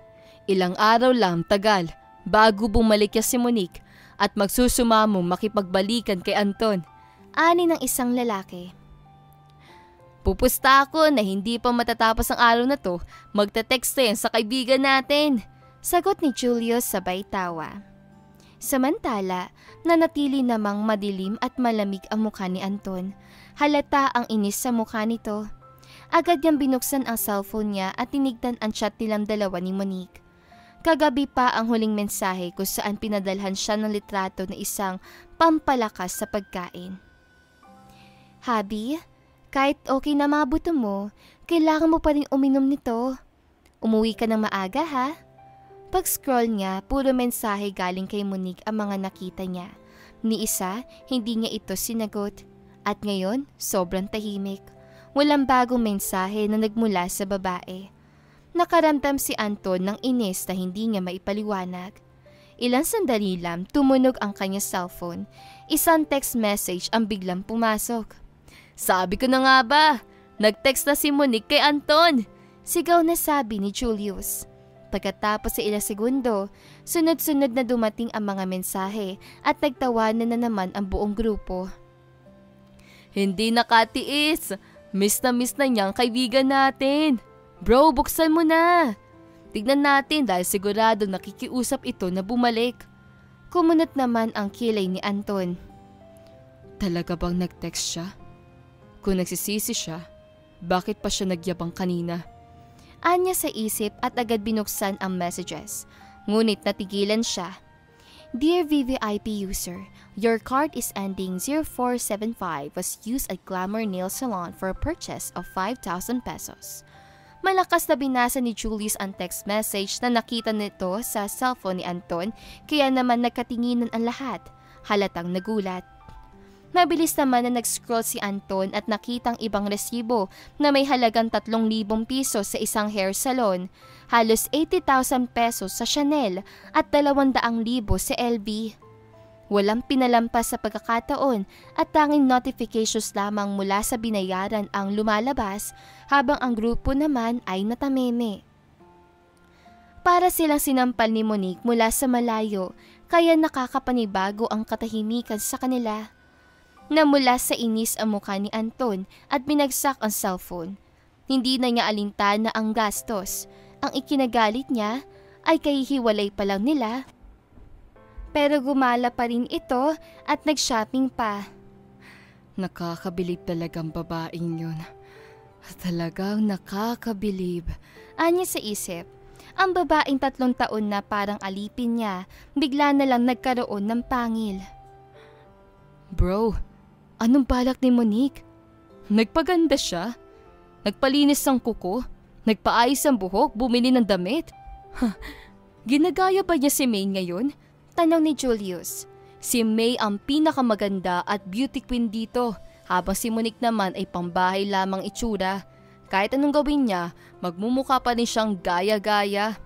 Ilang araw lang tagal bago bumalik si Monique at magsusumamo makipagbalikan kay Anton. Ani ng isang lalaki. Pupusta ako na hindi pa matatapos ang araw na to, magte-text yan sa kaibigan natin. Sagot ni Julius sabay tawa. Samantala, nanatili namang madilim at malamig ang mukha ni Anton. Halata ang inis sa mukha nito. Agad niyang binuksan ang cellphone niya at tinignan ang chat nilang dalawa ni Monique. Kagabi pa ang huling mensahe kung saan pinadalhan siya ng litrato na isang pampalakas sa pagkain. Habi, kahit okay na mabuto mo, kailangan mo pa rin uminom nito. Umuwi ka ng maaga ha? Pag-scroll niya, puro mensahe galing kay Monique ang mga nakita niya. Ni isa, hindi niya ito sinagot. At ngayon, sobrang tahimik. Walang bagong mensahe na nagmula sa babae. Nakaramdam si Anton ng inis na hindi niya maipaliwanag. Ilang sandali lang, tumunog ang kanyang cellphone. Isang text message ang biglang pumasok. Sabi ko na nga ba, nag-text na si Monique kay Anton. Sigaw na sabi ni Julius. Pagkatapos sa ilang segundo, sunod-sunod na dumating ang mga mensahe at nagtawanan na naman ang buong grupo. Hindi nakatiis. Miss na niyang kaibigan natin. Bro, buksan mo na. Tignan natin dahil sigurado nakikiusap ito na bumalik. Kumunot naman ang kilay ni Anton. Talaga bang nag-text siya? Kung nagsisisi siya, bakit pa siya nagyabang kanina? Anya sa isip at agad binuksan ang messages. Ngunit natigilan siya. Dear VVIP user, your card is ending 0475 was used at Glamour Nail Salon for a purchase of 5,000 pesos. Malakas na binasa ni Julius ang text message na nakita nito sa cellphone ni Anton, kaya naman nagkatinginan ang lahat. Halatang nagulat. Mabilis naman na nag-scroll si Anton at nakitang ibang resibo na may halagang 3,000 piso sa isang hair salon, halos 80,000 pesos sa Chanel at 200,000 sa LV. Walang pinalampas sa pagkakataon at tanging notifications lamang mula sa binayaran ang lumalabas habang ang grupo naman ay natameme. Para silang sinampal ni Monique mula sa malayo, kaya nakakapanibago ang katahimikan sa kanila. Namula sa inis ang mukha ni Anton at binagsak ang cellphone. Hindi na niya alintana ang gastos. Ang ikinagalit niya ay kahihiwalay pa lang nila. Pero gumala pa rin ito at nag-shopping pa. Nakakabilib talagang babaeng yun. Talagang nakakabilib. Anya sa isip. Ang babaeng 3 taon na parang alipin niya, bigla na lang nagkaroon ng pangil. Bro, anong balak ni Monique? Nagpaganda siya? Nagpalinis ng kuko? Nagpaayos ng buhok? Bumili ng damit? Ginagaya ba niya si May ngayon? Tanong ni Julius. Si May ang pinakamaganda at beauty queen dito, habang si Monique naman ay pambahay lamang itsura. Kahit anong gawin niya, magmumukha pa rin siyang gaya-gaya.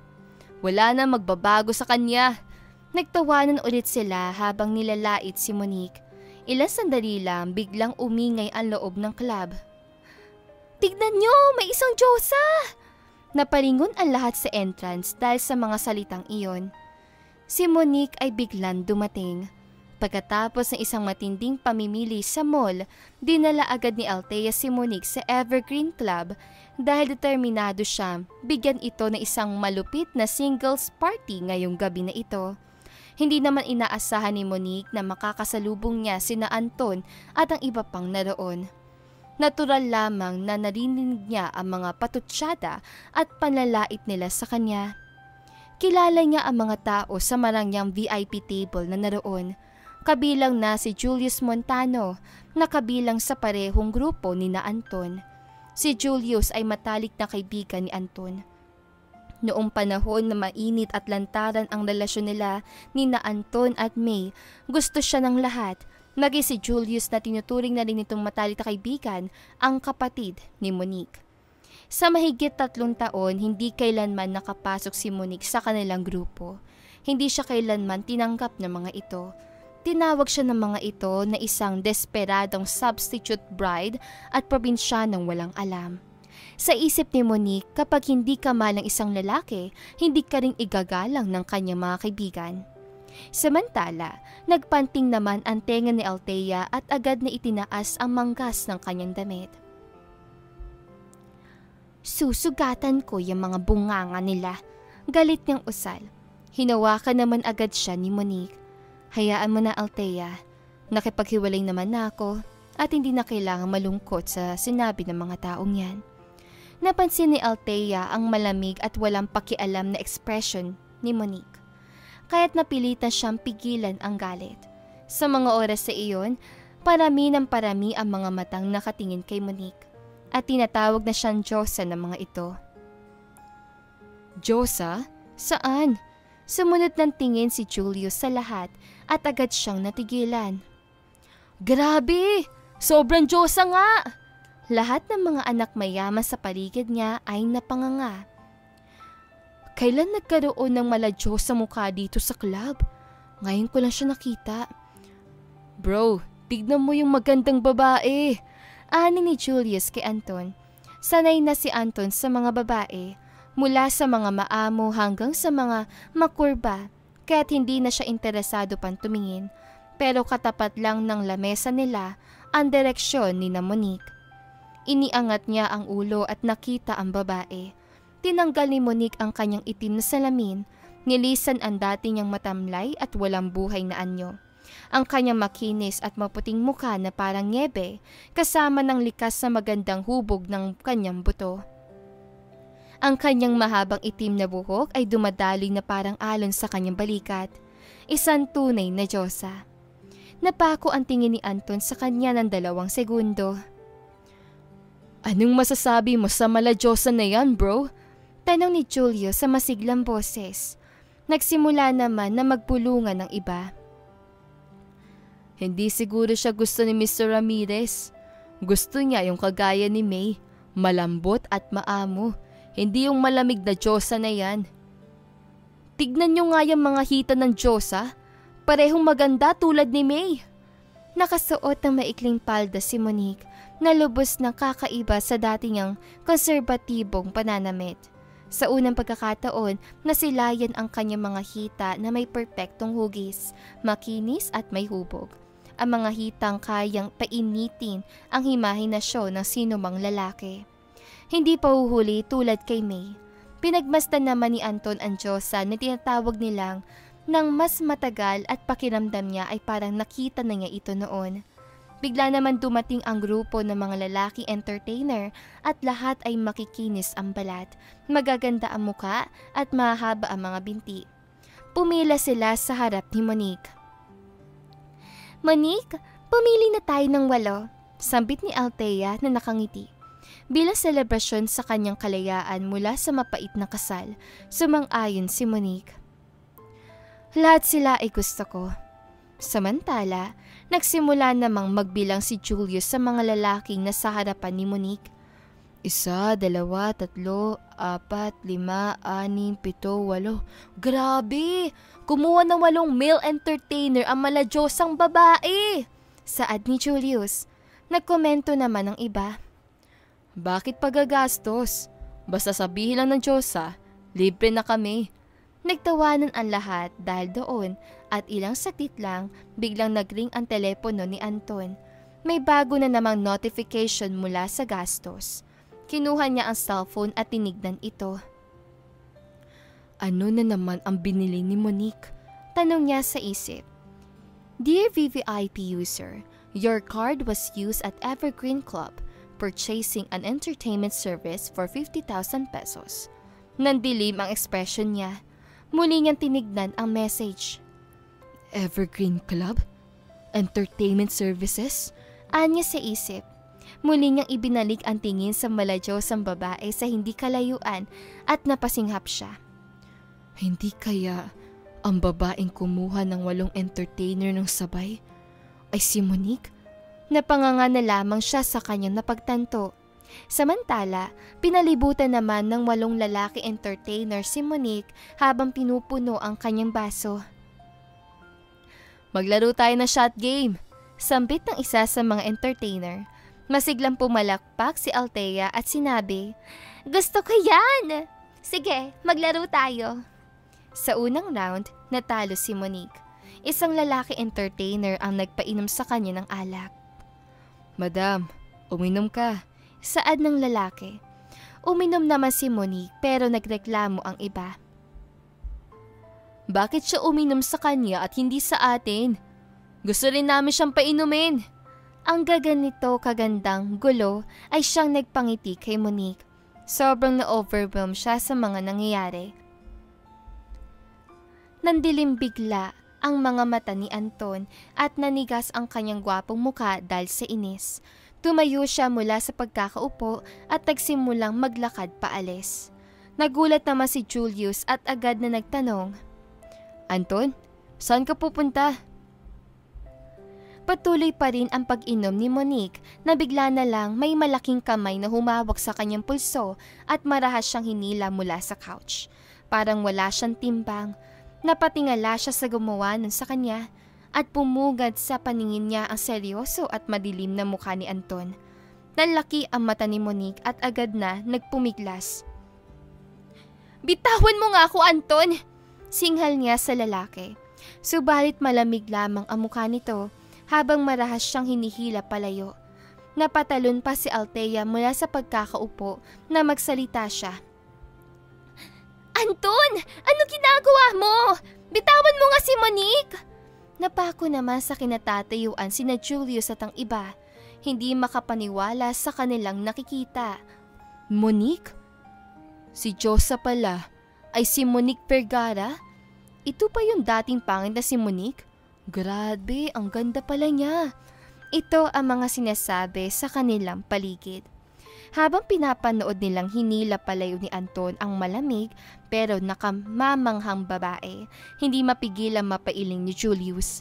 Wala na magbabago sa kanya. Nagtawanan ulit sila habang nilalait si Monique. Ilang sandali lang, biglang umingay ang loob ng club. Tignan niyo, may isang Diyosa! Napalingon ang lahat sa entrance dahil sa mga salitang iyon. Si Monique ay biglang dumating. Pagkatapos ng isang matinding pamimili sa mall, dinala agad ni Althea si Monique sa Evergreen Club dahil determinado siya bigyan ito ng isang malupit na singles party ngayong gabi na ito. Hindi naman inaasahan ni Monique na makakasalubong niya sina Anton at ang iba pang naroon. Natural lamang na narinig niya ang mga patutsyada at panlalait nila sa kanya. Kilala niya ang mga tao sa marangyang VIP table na naroon, kabilang na si Julius Montano na kabilang sa parehong grupo ni na Anton. Si Julius ay matalik na kaibigan ni Anton. Noong panahon na mainit at lantaran ang relasyon nila ni na Anton at May, gusto siya ng lahat, maging si Julius na tinuturing na rin itong matalik na kaibigan ang kapatid ni Monique. Sa mahigit 3 taon, hindi kailanman nakapasok si Monique sa kanilang grupo. Hindi siya kailanman tinanggap ng mga ito. Tinawag siya ng mga ito na isang desperadong substitute bride at probinsyanong walang alam. Sa isip ni Monique, kapag hindi ka malang isang lalaki, hindi ka ring igagalang ng kanyang mga kaibigan. Samantala, nagpanting naman ang tenga ni Althea at agad na itinaas ang manggas ng kanyang damit. Susugatan ko yung mga bunganga nila. Galit niyang usal. Hinawakan naman agad siya ni Monique. Hayaan mo na, Althea. Nakipaghiwalay naman na ako at hindi na kailangang malungkot sa sinabi ng mga taong yan. Napansin ni Althea ang malamig at walang pakialam na ekspresyon ni Monique. Kaya't napilitan siyang pigilan ang galit. Sa mga oras sa iyon, parami ng parami ang mga matang nakatingin kay Monique. At tinatawag na siyang Diyosa ng mga ito. Diyosa? Saan? Sumunod ng tingin si Julius sa lahat at agad siyang natigilan. Grabe! Sobrang Diyosa nga! Lahat ng mga anak mayaman sa paligid niya ay napanganga. Kailan nagkaroon ng mala-Diyos sa mukha dito sa club? Ngayon ko lang siya nakita. Bro, tignan mo yung magandang babae. Ani ni Julius kay Anton. Sanay na si Anton sa mga babae, mula sa mga maamo hanggang sa mga makurba, kaya't hindi na siya interesado pang tumingin. Pero katapat lang ng lamesa nila ang direksyon ni na Monique. Iniangat niya ang ulo at nakita ang babae. Tinanggal ni Monique ang kanyang itim na salamin, nilisan ang dati niyang matamlay at walang buhay na anyo. Ang kanyang makinis at maputing mukha na parang nyebe, kasama ng likas na magandang hubog ng kanyang buto. Ang kanyang mahabang itim na buhok ay dumadaloy na parang alon sa kanyang balikat. Isang tunay na Diyosa. Napako ang tingin ni Anton sa kanya ng 2 segundo. Anong masasabi mo sa mala-Diyosa na yan, bro? Tanong ni Julius sa masiglang boses. Nagsimula naman na magpulungan ng iba. Hindi siguro siya gusto ni Mr. Ramirez. Gusto niya yung kagaya ni May, malambot at maamo. Hindi yung malamig na Diyosa na yan. Tignan niyo nga yung mga hita ng Diyosa. Parehong maganda tulad ni May. Nakasuot ng maikling palda si Monique na lubos na kakaiba sa dati niyang konserbatibong pananamit. Sa unang pagkakataon, nasilayan ang kanyang mga hita na may perpektong hugis, makinis at may hubog. Ang mga hitang kayang painitin ang imahinasyon ng sinumang lalaki. Hindi pa uhuli tulad kay May. Pinagmasdan naman ni Anton ang Diyosa na tinatawag nilang nang mas matagal at pakiramdam niya ay parang nakita na niya ito noon. Bigla naman dumating ang grupo ng mga lalaki entertainer at lahat ay makikinis ang balat, magaganda ang muka at mahaba ang mga binti. Pumila sila sa harap ni Monique. "Monique, pumili na tayo ng 8, sambit ni Althea na nakangiti. Bilang selebrasyon sa kanyang kalayaan mula sa mapait na kasal, sumang-ayon si Monique. Lahat sila ay gusto ko. Samantala, nagsimula namang magbilang si Julius sa mga lalaking nasa harapan ni Monique. 1, 2, 3, 4, 5, 6, 7, 8. Grabe! Kumuha ng 8 male entertainer ang mala-Diyosang babae! Saad ni Julius. Nagkomento naman ng iba. Bakit pagagastos? Basta sabihin lang ng Diyosa, libre na kami. Nagtawanan ang lahat dahil doon at ilang sakit lang biglang nagring ang telepono ni Anton. May bago na namang notification mula sa gastos. Kinuha niya ang cellphone at tinignan ito. Ano na naman ang binili ni Monique? Tanong niya sa isip. Dear VVIP user, your card was used at Evergreen Club purchasing an entertainment service for 50,000 pesos. Nandilim ang ekspresyon niya. Muli niyang tinignan ang message. Evergreen Club? Entertainment services? Anya sa isip. Muli niyang ibinalik ang tingin sa mala-Diyosang babae sa hindi kalayuan at napasinghap siya. Hindi kaya ang babaeng kumuha ng 8 entertainer ng sabay ay si Monique? Napanganga na lamang siya sa kanyang napagtanto. Samantala, pinalibutan naman ng 8 lalaki entertainer si Monique habang pinupuno ang kanyang baso. Maglaro tayo na shot game, sambit ng isa sa mga entertainer. Masiglang pumalakpak si Althea at sinabi, Gusto ko yan! Sige, maglaro tayo. Sa unang round, natalo si Monique. Isang lalaki entertainer ang nagpainom sa kanya ng alak. Madam, uminom ka. Saad ng lalaki. Uminom naman si Monique pero nagreklamo ang iba. Bakit siya uminom sa kanya at hindi sa atin? Gusto rin namin siyang painumin. Ang gaganito kagandang gulo ay siyang nagpangiti kay Monique. Sobrang na-overwhelm siya sa mga nangyayari. Nandilim bigla ang mga mata ni Anton at nanigas ang kanyang gwapong muka dahil sa inis. Tumayo siya mula sa pagkakaupo at nagsimulang maglakad paalis. Nagulat naman si Julius at agad na nagtanong, Anton, saan ka pupunta? Patuloy pa rin ang pag-inom ni Monique na bigla na lang may malaking kamay na humawak sa kanyang pulso at marahas siyang hinila mula sa couch. Parang wala siyang timbang. Napatingala siya sa gumawa nun sa kanya at pumugad sa paningin niya ang seryoso at madilim na mukha ni Anton. Nanlaki ang mata ni Monique at agad na nagpumiglas. Bitawan mo nga ako, Anton! Singhal niya sa lalaki. Subalit malamig lamang ang mukha nito habang marahas siyang hinihila palayo. Napatalon pa si Althea mula sa pagkakaupo na magsalita siya. Anton! Ano ginagawa mo? Bitawan mo nga si Monique! Napako naman sa kinatatayuan sina Julius at ang iba. Hindi makapaniwala sa kanilang nakikita. Monique? Si Diyosa pala ay si Monique Vergara? Ito pa yung dating pangit na si Monique? Grabe, ang ganda pala niya. Ito ang mga sinasabi sa kanilang paligid. Habang pinapanood nilang hinila palayo ni Anton ang malamig pero nakamamanghang babae, hindi mapigilang mapailing ni Julius.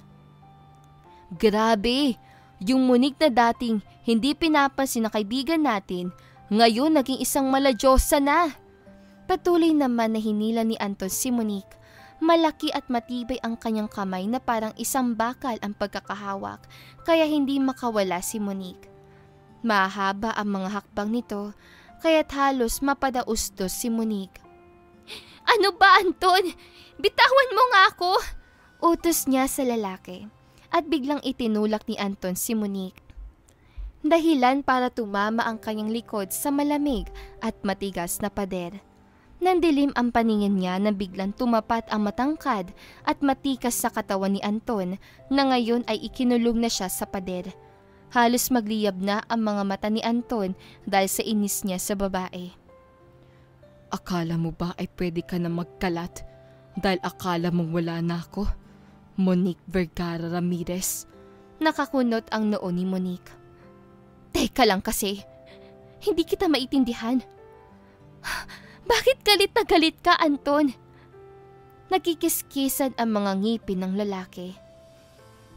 Grabe! Yung Monique na dating hindi pinapansin na kaibigan natin, ngayon naging isang maladyosa na. Patuloy naman na hinila ni Anton si Monique. Malaki at matibay ang kanyang kamay na parang isang bakal ang pagkakahawak, kaya hindi makawala si Monique. Mahaba ang mga hakbang nito, kaya't halos mapadaustos si Monique. Ano ba, Anton? Bitawan mo nga ako! Utos niya sa lalaki, at biglang itinulak ni Anton si Monique. Dahilan para tumama ang kanyang likod sa malamig at matigas na pader. Nandilim ang paningin niya na biglang tumapat ang matangkad at matikas sa katawan ni Anton na ngayon ay ikinulong na siya sa pader. Halos magliyab na ang mga mata ni Anton dahil sa inis niya sa babae. Akala mo ba ay pwede ka na magkalat dahil akala mong wala na ako? Monique Vergara Ramirez. Nakakunot ang noo ni Monique. Teka lang kasi, hindi kita maitindihan. Bakit galit na galit ka, Anton? Nagkikiskisan ang mga ngipin ng lalaki.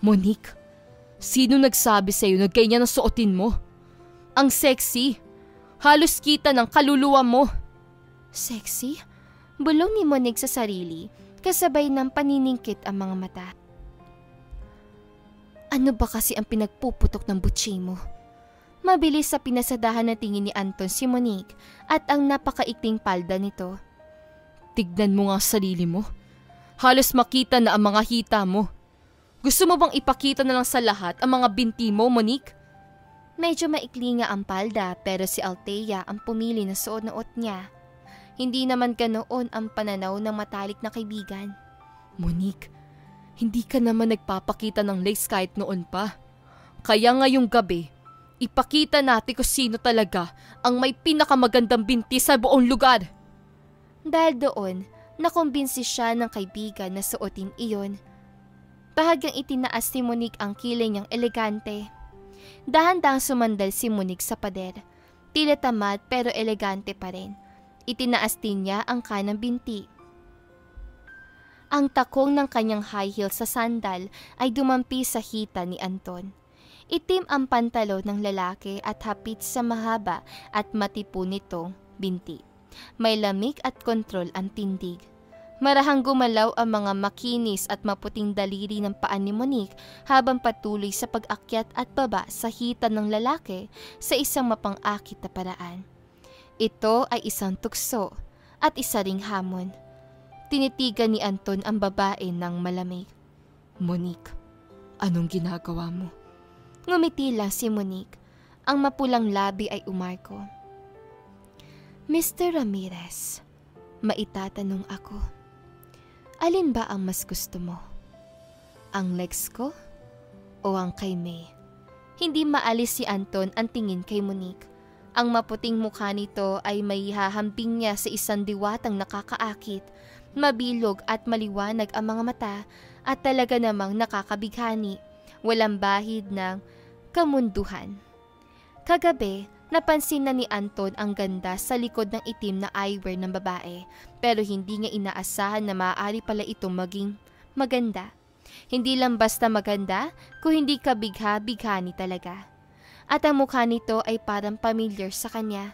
Monique, sino nagsabi sa'yo na ganyan ang suotin mo? Ang sexy. Halos kita ng kaluluwa mo. Sexy? Bulong ni Monique sa sarili, kasabay ng paniningkit ang mga mata. Ano ba kasi ang pinagpuputok ng butsi mo? Mabilis sa pinasadahan na tingin ni Anton si Monique at ang napakaikling palda nito. Tignan mo nga sarili mo. Halos makita na ang mga hita mo. Gusto mo bang ipakita na lang sa lahat ang mga binti mo, Monique? Medyo maikli nga ang palda pero si Althea ang pumili na suot niya. Hindi naman ganoon ang pananaw ng matalik na kaibigan. Monique, hindi ka naman nagpapakita ng lace kahit noon pa. Kaya ngayong gabi, ipakita natin kung sino talaga ang may pinakamagandang binti sa buong lugar. Dahil doon, nakumbinsi siya ng kaibigan na suotin iyon. Bahagyang itinaas ni Monique ang kilay niyang elegante. Dahan-dahang sumandal si Monique sa pader. Tila tamad pero elegante pa rin. Itinaas din niya ang kanang binti. Ang takong ng kanyang high heel sa sandal ay dumampi sa hita ni Anton. Itim ang pantalon ng lalaki at hapit sa mahaba at matipo nitong binti. May lamig at kontrol ang tindig. Marahang gumalaw ang mga makinis at maputing daliri ng paa ni Monique habang patuloy sa pag-akyat at baba sa hita ng lalaki sa isang mapang-akit na paraan. Ito ay isang tukso at isa ring hamon. Tinitigan ni Anton ang babae ng malamig. Monique, anong ginagawa mo? Ngumiti lang si Monique. Ang mapulang labi ay umarko. Mr. Ramirez, maitatanong ako. Alin ba ang mas gusto mo? Ang legs ko o ang kay May? Hindi maalis si Anton ang tingin kay Monique. Ang maputing mukha nito ay may hahambing niya sa isang diwatang nakakaakit, mabilog at maliwanag ang mga mata at talaga namang nakakabighani, walang bahid ng kamunduhan. Kagabi, napansin na ni Anton ang ganda sa likod ng itim na eyewear ng babae pero hindi niya inaasahan na maaari pala itong maging maganda. Hindi lang basta maganda, kung hindi kabigha-bighani talaga. At ang mukha nito ay parang familiar sa kanya.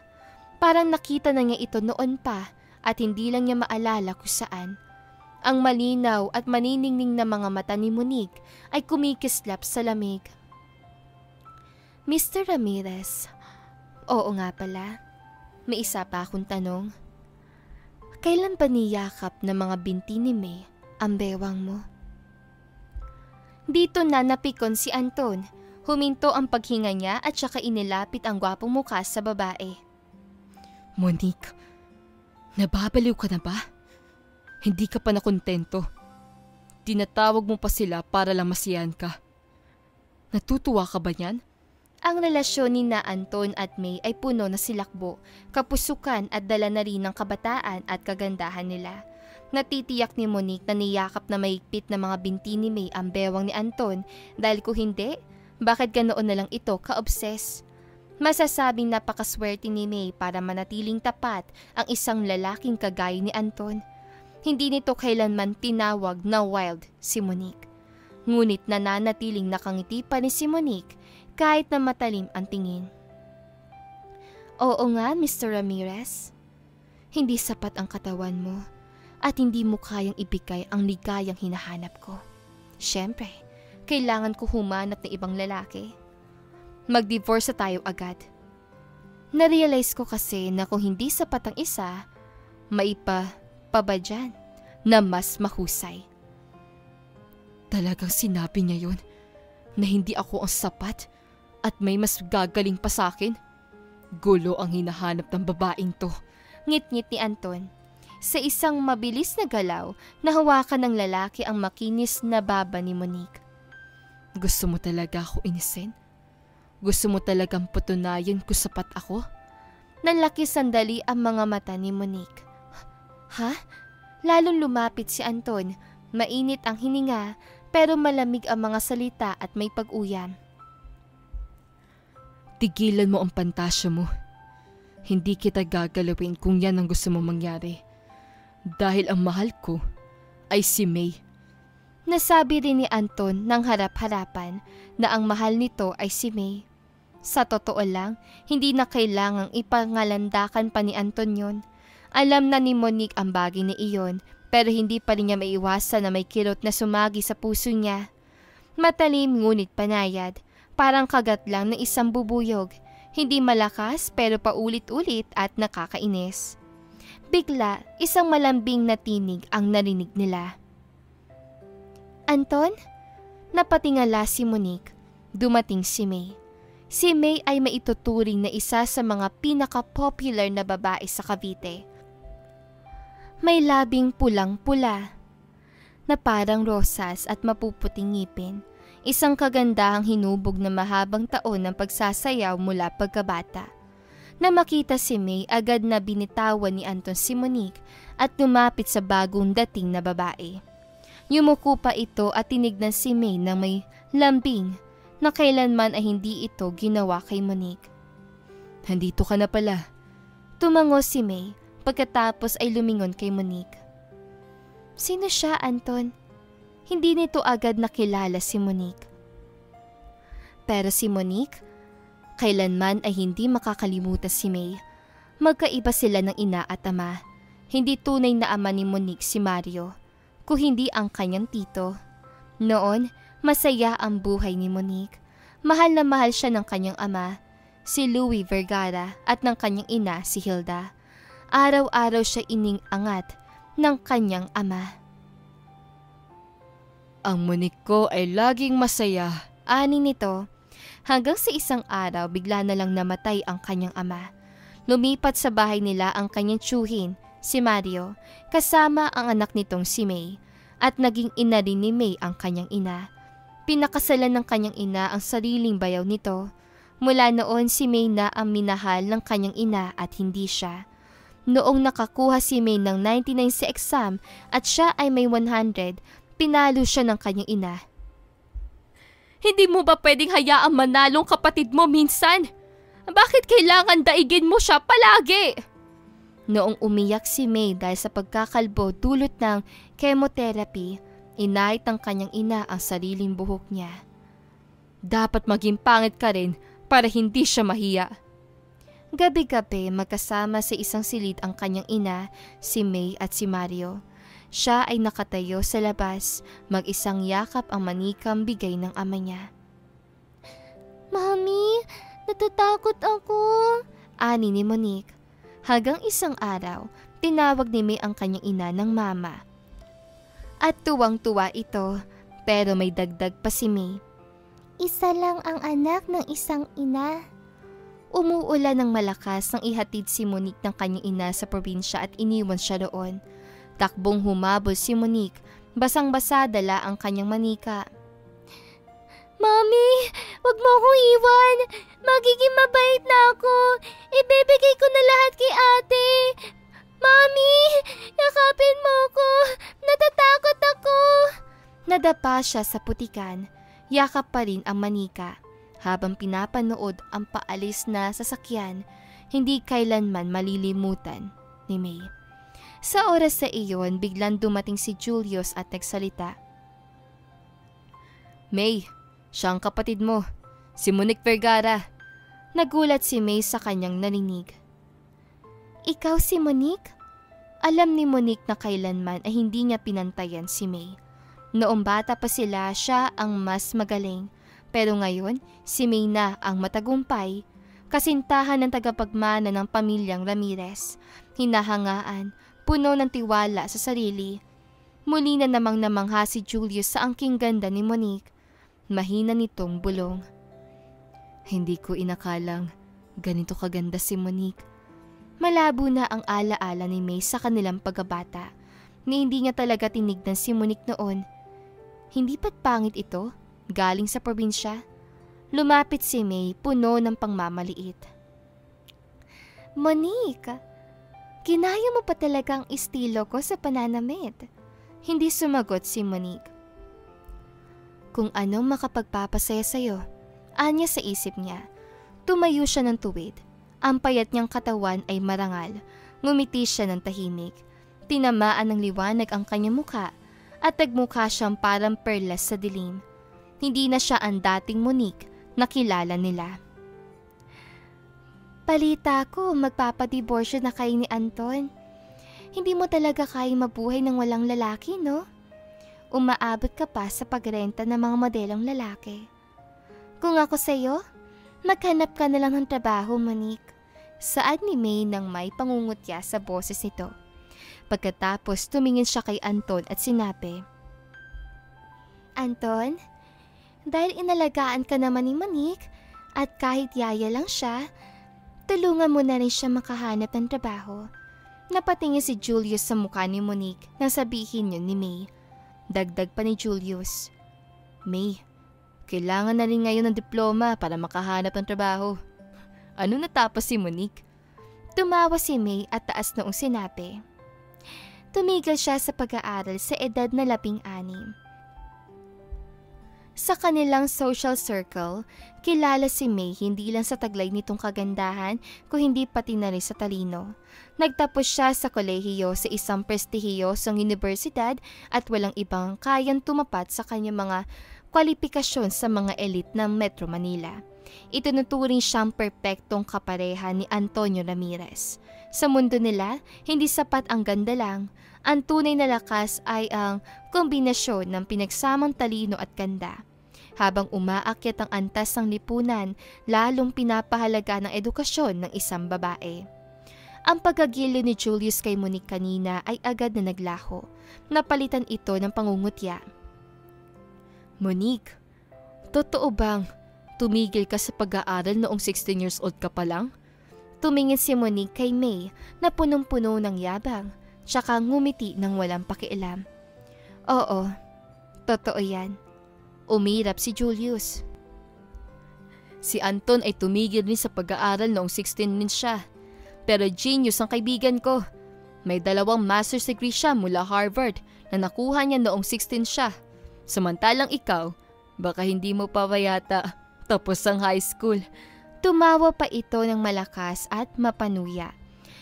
Parang nakita na niya ito noon pa at hindi lang niya maalala kung saan. Ang malinaw at maniningning na mga mata ni Monique ay kumikislap sa lamig. Mr. Ramirez, oo nga pala, may isa pa akong tanong. Kailan ba niyakap ng mga binti ni May ang bewang mo? Dito na napikon si Anton. Huminto ang paghinga niya at saka inilapit ang gwapong mukha sa babae. Monique, nababaliw ka na ba? Hindi ka pa nakontento. Tinatawag mo pa sila para lang masiyahan ka. Natutuwa ka ba niyan? Ang relasyon ni na Anton at May ay puno na silakbo, kapusukan at dala na rin ng kabataan at kagandahan nila. Natitiyak ni Monique na niyakap na mahigpit na mga binti ni May ang bewang ni Anton dahil kung hindi, bakit ganoon na lang ito ka-obses? Masasabing napakaswerte ni May para manatiling tapat ang isang lalaking kagaya ni Anton. Hindi nito kailanman tinawag na wild si Monique. Ngunit nananatiling nakangiti pa ni si Monique kahit na matalim ang tingin. Oo nga, Mr. Ramirez. Hindi sapat ang katawan mo at hindi mo kayang ibigay ang ligayang hinahanap ko. Siyempre, kailangan ko humanap ng ibang lalaki. Mag-divorce na tayo agad. Narealize ko kasi na kung hindi sapat ang isa, maipa ba dyan na mas mahusay. Talagang sinabi niya yun na hindi ako ang sapat at may mas gagaling pa sa akin. Gulo ang hinahanap ng babaeng to. Ngit-ngit ni Anton. Sa isang mabilis na galaw, nahawakan ng lalaki ang makinis na baba ni Monique. Gusto mo talaga ako inisin? Gusto mo talagang patunayan kung sapat ako? Nanlaki sandali ang mga mata ni Monique. Ha? Lalong lumapit si Anton. Mainit ang hininga pero malamig ang mga salita at may pag-uyam. Tigilan mo ang pantasya mo. Hindi kita gagalawin kung yan ang gusto mo mangyari. Dahil ang mahal ko ay si May. Nasabi rin ni Anton ng harap-harapan na ang mahal nito ay si May. Sa totoo lang, hindi na kailangang ipangalandakan pa ni Anton yun. Alam na ni Monique ang bagay na iyon, pero hindi pa rin niya maiwasan na may kirot na sumagi sa puso niya. Matalim ngunit panayad, parang kagat lang ng isang bubuyog. Hindi malakas pero paulit-ulit at nakakainis. Bigla, isang malambing na tinig ang narinig nila. Anton? Napatingala si Monique. Dumating si May. Si May ay maituturing na isa sa mga pinaka-popular na babae sa Cavite. May labing pulang-pula na parang rosas at mapuputing ngipin. Isang kagandahang hinubog na mahabang taon ng pagsasayaw mula pagkabata. Na makita si May, agad na binitawan ni Anton si Monique at lumapit sa bagong dating na babae. Yumuko pa ito at tinignan si May na may lambing na kailanman ay hindi ito ginawa kay Monique. Nandito ka na pala. Tumango si May pagkatapos ay lumingon kay Monique. Sino siya, Anton? Hindi nito agad nakilala si Monique. Pero si Monique, kailanman ay hindi makakalimutan si May. Magkaiba sila ng ina at ama. Hindi tunay na ama ni Monique si Mario, kung hindi ang kanyang tito. Noon, masaya ang buhay ni Monique. Mahal na mahal siya ng kanyang ama, si Louie Vergara, at ng kanyang ina, si Hilda. Araw-araw siya iningangat ng kanyang ama. Ang Monique ko ay laging masaya. Ani nito, hanggang sa isang araw bigla na lang namatay ang kanyang ama. Lumipat sa bahay nila ang kanyang tiyuhin, si Mario, kasama ang anak nitong si May, at naging ina rin ni May ang kanyang ina. Pinakasalan ng kanyang ina ang sariling bayaw nito. Mula noon si May na ang minahal ng kanyang ina at hindi siya. Noong nakakuha si May ng 99 sa exam at siya ay may 100, pinalo siya ng kanyang ina. Hindi mo ba pwedeng hayaang manalong kapatid mo minsan? Bakit kailangan daigin mo siya palagi? Noong umiyak si May dahil sa pagkakalbo dulot ng chemotherapy, inahit ng kanyang ina ang sariling buhok niya. Dapat maging pangit ka rin para hindi siya mahiya. Gabi-gabi magkasama sa isang silid ang kanyang ina, si May at si Mario. Siya ay nakatayo sa labas, mag-isang yakap ang manikang bigay ng ama niya. Mami, natatakot ako, ani ni Monique. Hanggang isang araw, tinawag ni May ang kanyang ina ng mama. At tuwang-tuwa ito, pero may dagdag pa si May. Isa lang ang anak ng isang ina. Umuulan ng malakas nang ihatid si Monique ng kanyang ina sa probinsya at iniwan siya roon. Takbong humabol si Monique, basang-basa dala ang kanyang manika. Mami, wag mo akong iwan. Magiging mabait na ako. Ibibigay ko na lahat kay ate. Mami, yakapin mo ko. Natatakot ako. Nadapa siya sa putikan. Yakap pa rin ang manika. habang pinapanood ang paalis na sasakyan, hindi kailanman malilimutan ni May. Sa oras sa iyon, biglang dumating si Julius at nagsalita. May, siya ang kapatid mo, si Monique Vergara. Nagulat si May sa kanyang narinig. Ikaw si Monique? Alam ni Monique na kailanman ay hindi niya pinantayan si May. Noong bata pa sila, siya ang mas magaling. Pero ngayon, si May na ang matagumpay. Kasintahan ng tagapagmana ng pamilyang Ramirez. Hinahangaan, puno ng tiwala sa sarili. Muli na namang namangha si Julius sa angking ganda ni Monique. Mahina nitong bulong. Hindi ko inakalang ganito kaganda si Monique. Malabo na ang alaala ni May sa kanilang pagkabata. Ni hindi niya talaga tinignan si Monique noon. Hindi ba't pangit ito? Galing sa probinsya? Lumapit si May, puno ng pangmamaliit. Monique, ginaya mo pa talaga ang estilo ko sa pananamit. Hindi sumagot si Monique. Kung anong makapagpapasaya sa'yo, anya sa isip niya. Tumayo siya ng tuwid. Ang payat niyang katawan ay marangal. Ngumiti siya ng tahimik. Tinamaan ng liwanag ang kanyang muka at nagmukha siyang parang perlas sa dilim. Hindi na siya ang dating Monique na kilala nila. Balita ko, magpapadiborsyo na kayo ni Anton. Hindi mo talaga kaya mabuhay ng walang lalaki, no? Umaabot ka pa sa pagrenta ng mga modelong lalaki. Kung ako sa'yo, maghanap ka na lang ng trabaho, Monique. Saad ni May nang may pangungutya sa boses nito. Pagkatapos tumingin siya kay Anton at sinabi, Anton, dahil inalagaan ka naman ni Monique at kahit yaya lang siya, tulungan mo na rin siya makahanap ng trabaho. Napatingin si Julius sa mukha ni Monique nang sabihin yun ni May. Dagdag pa ni Julius, May, kailangan na rin ngayon ng diploma para makahanap ng trabaho. Ano natapos si Monique? Tumawa si May at taas noong sinabi. Tumigil siya sa pag-aaral sa edad na 16. Sa kanilang social circle, kilala si May hindi lang sa taglay nitong kagandahan kung hindi pati na rin sa talino. Nagtapos siya sa kolehiyo sa isang prestihiyosong universidad at walang ibang kayang tumapat sa kanyang mga kwalifikasyon sa mga elite ng Metro Manila. Itinuturing siyang perpektong kapareha ni Antonio Ramirez. Sa mundo nila, hindi sapat ang ganda lang. Ang tunay na lakas ay ang kombinasyon ng pinagsamang talino at ganda. Habang umaakyat ang antas ng lipunan, lalong pinapahalaga ng edukasyon ng isang babae. Ang pagkagiliw ni Julius kay Monique kanina ay agad na naglaho. Napalitan ito ng pangungutya. Monique, totoo bang tumigil ka sa pag-aaral noong 16 years old ka pa lang? Tumingin si Monique kay May na punong-puno ng yabang, tsaka ngumiti ng walang pakialam. Oo, totoo yan. Umirap si Julius. Si Anton ay tumigil rin sa pag-aaral noong 16 din siya. Pero genius ang kaibigan ko. May 2 master's degree siya mula Harvard na nakuha niya noong 16 siya. Samantalang ikaw, baka hindi mo pa yata tapos ang high school. Tumawa pa ito ng malakas at mapanuya.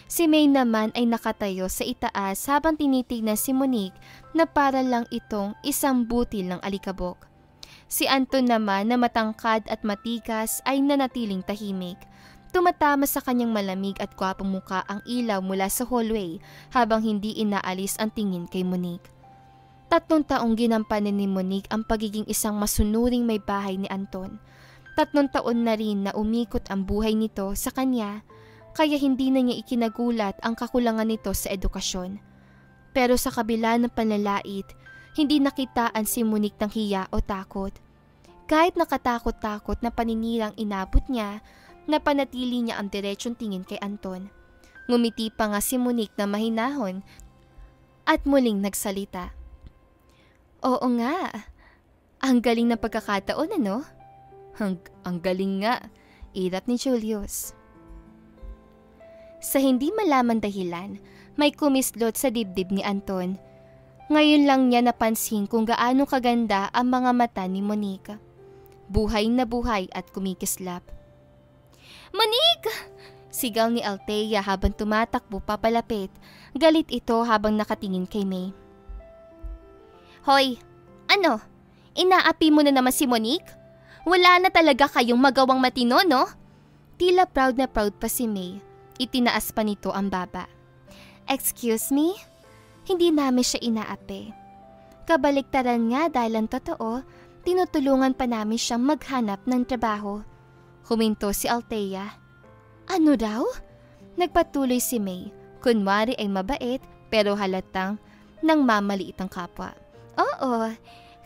Si May naman ay nakatayo sa itaas habang tinitignan si Monique na para lang itong isang butil ng alikabok. Si Anton naman na matangkad at matikas ay nanatiling tahimik. Tumatama sa kanyang malamig at gwapong muka ang ilaw mula sa hallway habang hindi inaalis ang tingin kay Monique. 3 taong ginampanan ni Monique ang pagiging isang masunuring may bahay ni Anton. 3 taon na rin na umikot ang buhay nito sa kanya, kaya hindi na niya ikinagulat ang kakulangan nito sa edukasyon. Pero sa kabila ng panlalait, hindi nakitaan si Monique ng hiya o takot. Kahit nakatakot-takot na paninirang inabot niya, napanatili niya ang diretsong tingin kay Anton. Ngumiti pa nga si Monique na mahinahon at muling nagsalita. Oo nga, ang galing ng pagkakataon ano? Ang galing nga, irap ni Julius. Sa hindi malaman dahilan, may kumislot sa dibdib ni Anton. Ngayon lang niya napansin kung gaano kaganda ang mga mata ni Monique. buhay na buhay at kumikislap. "Monique!" sigaw ni Althea habang tumatakbo papalapit. Galit ito habang nakatingin kay May. "Hoy, ano? Inaapi mo na naman si Monique? Wala na talaga kayong magawang matino, no?" Tila proud na proud pa si May. Itinaas pa nito ang baba. "Excuse me? Hindi namin siya inaapi. Kabaliktaran nga dahil ang totoo, tinutulungan pa namin siyang maghanap ng trabaho." Huminto si Althea. "Ano daw?" Nagpatuloy si May. Kunwari ay mabait pero halatang nang mamaliit ang kapwa. "Oo,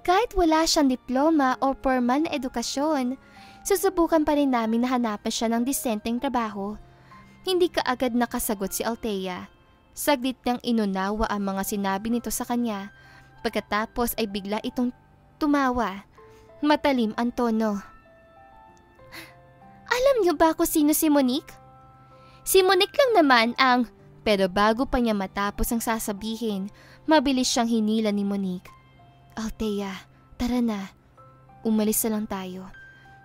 kahit wala siyang diploma o formal na edukasyon, susubukan pa rin namin na hanapan siya ng disenteng trabaho." Hindi kaagad nakasagot si Althea. Saglit niyang inunawa ang mga sinabi nito sa kanya. Pagkatapos ay bigla itong tumawa. Matalim ang tono. "Alam niyo ba kung sino si Monique? Si Monique lang naman ang..." Pero bago pa niya matapos ang sasabihin, mabilis siyang hinila ni Monique. "Althea, tara na. Umalis na lang tayo."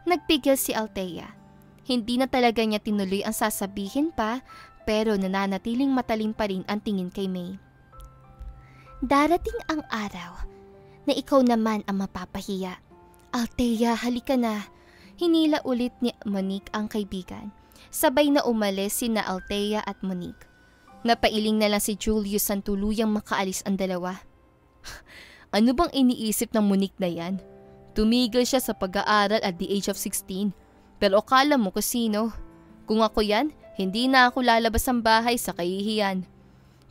Nagpigil si Althea. Hindi na talaga niya tinuloy ang sasabihin pa, pero nananatiling matalim pa rin ang tingin kay May. "Darating ang araw na ikaw naman ang mapapahiya. Althea, halika na." Hinila ulit ni Monique ang kaibigan. Sabay na umalis sina Althea at Monique. Napailing na lang si Julius ang tuluyang makaalis ang dalawa. Ano bang iniisip ng Monique na yan? Tumigil siya sa pag-aaral at the age of 16. Pero akala mo kung sino? Kung ako yan, hindi na ako lalabas ng bahay sa kahihiyan.